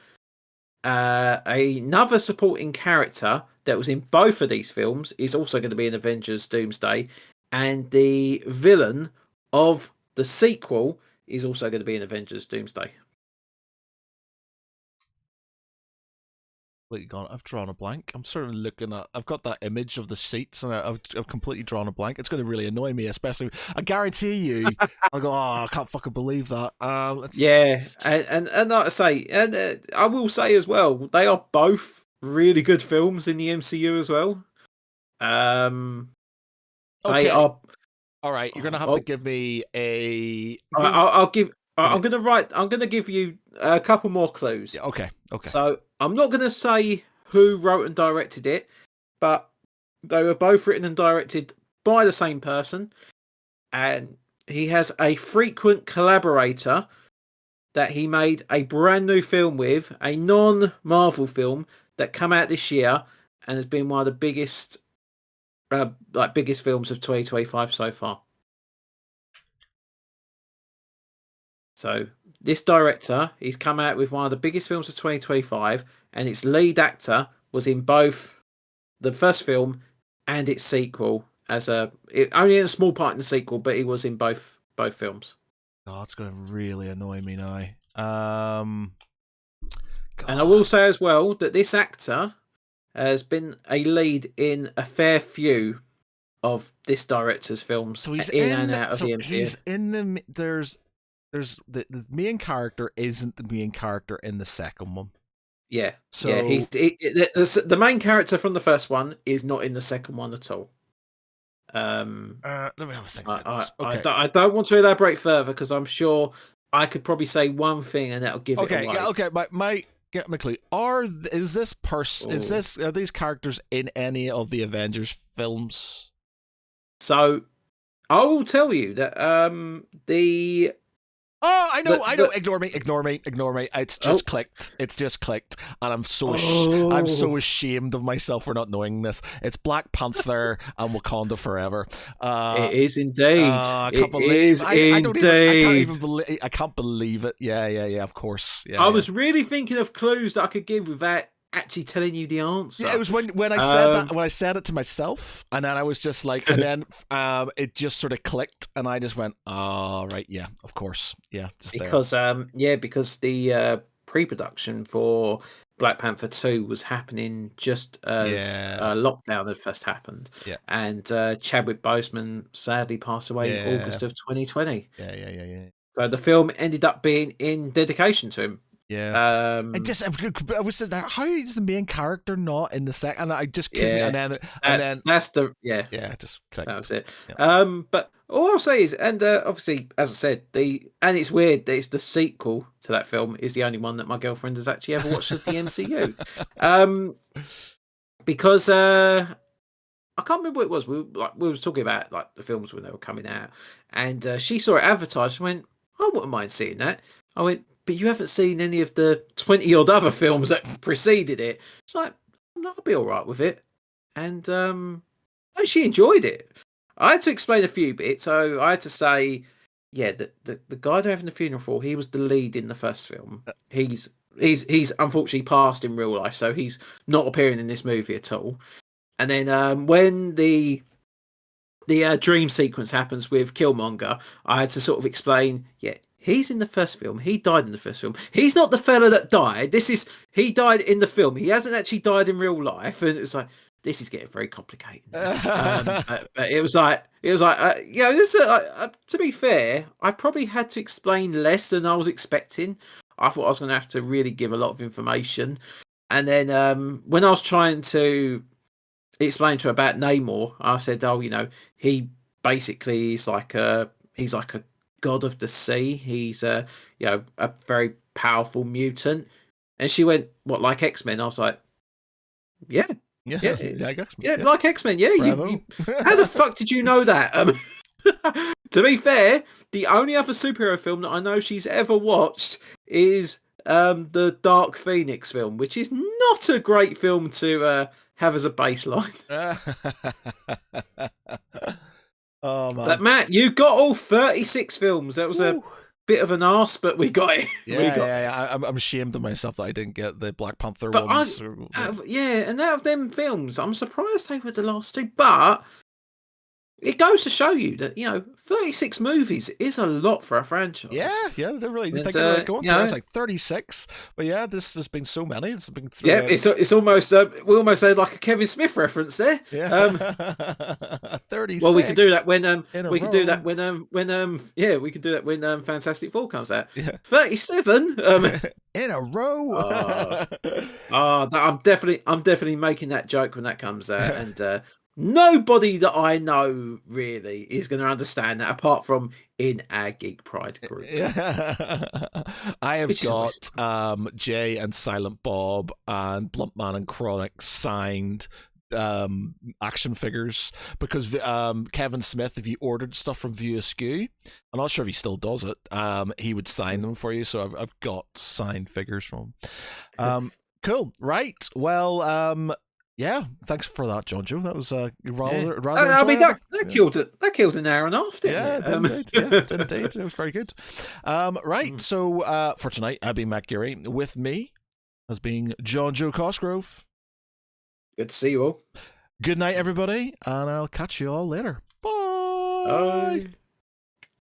another supporting character that was in both of these films is also going to be in Avengers Doomsday, and the villain of the sequel is also going to be in Avengers Doomsday. I've drawn a blank. I'm sort of looking at. I've got that image of the seats, and I've completely drawn a blank. It's going to really annoy me, especially. I guarantee you, I'll go. Oh, I can't fucking believe that. Yeah, and like I say, and I will say as well, they are both really good films in the MCU as well. Okay. They are. All right, you're gonna have to give me a. I'll give. I'm gonna give you a couple more clues. Yeah, okay. So I'm not gonna say who wrote and directed it, but they were both written and directed by the same person, and he has a frequent collaborator that he made a brand new film with, a non-Marvel film that came out this year and has been one of the biggest films of 2025 so far. So this director, he's come out with one of the biggest films of 2025, and its lead actor was in both the first film and its sequel only in a small part in the sequel, but he was in both films. Oh, it's going to really annoy me now. And I will say as well that this actor has been a lead in a fair few of this director's films. So he's in and out of the MCU. He's in the there's the main character isn't the main character in the second one. Yeah. So yeah, the main character from the first one is not in the second one at all. Let me have a think. I don't want to elaborate further because I'm sure I could probably say one thing and that'll give it away. Okay. Get my clue. Are these characters in any of the Avengers films? So I will tell you that the. Oh, I know. Ignore me. It's just clicked. And I'm so ashamed of myself for not knowing this. It's Black Panther and Wakanda Forever. It is indeed. I can't believe it. I can't believe it. Yeah. Of course. Yeah. I was really thinking of clues that I could give without actually telling you the answer. Yeah, it was when I said that, when I said it to myself, and then I was just like, and then it just sort of clicked, and I just went, "Oh, right, yeah, of course, yeah." Because the pre-production for Black Panther 2 was happening just as lockdown had first happened, and Chadwick Boseman sadly passed away in August of 2020. Yeah. So the film ended up being in dedication to him. Yeah. I was just there. How is the main character not in the second? And I just couldn't. Yeah. Just clicked. That was it. Yeah. But all I'll say is, and obviously, as I said, and it's weird that it's the sequel to that film is the only one that my girlfriend has actually ever watched of the MCU. Because I can't remember what it was. We were talking about like the films when they were coming out, and she saw it advertised and went, "I wouldn't mind seeing that." I went, "But you haven't seen any of the 20 odd other films that preceded it." It's like, "No, I'll be all right with it." And she enjoyed it. I had to explain a few bits. So I had to say, yeah, the guy they're having the funeral for, he was the lead in the first film. He's unfortunately passed in real life, so he's not appearing in this movie at all. And then when the dream sequence happens with Killmonger, I had to sort of explain, yeah, he's in the first film. He died in the first film. He's not the fella that died. He died in the film. He hasn't actually died in real life. And it's like, this is getting very complicated. But it was like, to be fair, I probably had to explain less than I was expecting. I thought I was going to have to really give a lot of information. And then when I was trying to explain to her about Namor, I said, oh, he basically is he's like a god of the sea. He's a very powerful mutant. And she went, what, like X-Men? I was like, yeah, like X-Men. Yeah, you, how the fuck did you know that? To be fair, the only other superhero film that I know she's ever watched is the Dark Phoenix film, which is not a great film to have as a baseline. Oh man! But Matt, you got all 36 films. That was a bit of an arse, but we got it. I'm ashamed of myself that I didn't get the Black Panther ones. And out of them films, I'm surprised they were the last two. But it goes to show you that 36 movies is a lot for a franchise. Yeah, I didn't really think about it going through. It's like 36, but yeah, this has been so many. It's been through. Yeah, it's almost we almost had like a Kevin Smith reference there. Yeah, 36. Well, we can do that when we can do that when Fantastic Four comes out. Yeah. 37 in a row. I'm definitely making that joke when that comes out, and nobody that I know really is going to understand that apart from in our Geek Pride group. Yeah. I have got Jay and Silent Bob and Bluntman and Chronic signed action figures because Kevin Smith, if you ordered stuff from View Askew, I'm not sure if he still does it, he would sign them for you. So I've got signed figures from him. Cool. Right. Well, yeah, thanks for that, Jon Jo. That was rather. I mean, that killed it. That killed an hour and a half, didn't it? It indeed. It was very good. Right. So for tonight, I've been Matt Geary. With me has been Jon Jo Cosgrove. Good to see you all. Good night, everybody, and I'll catch you all later. Bye. Bye.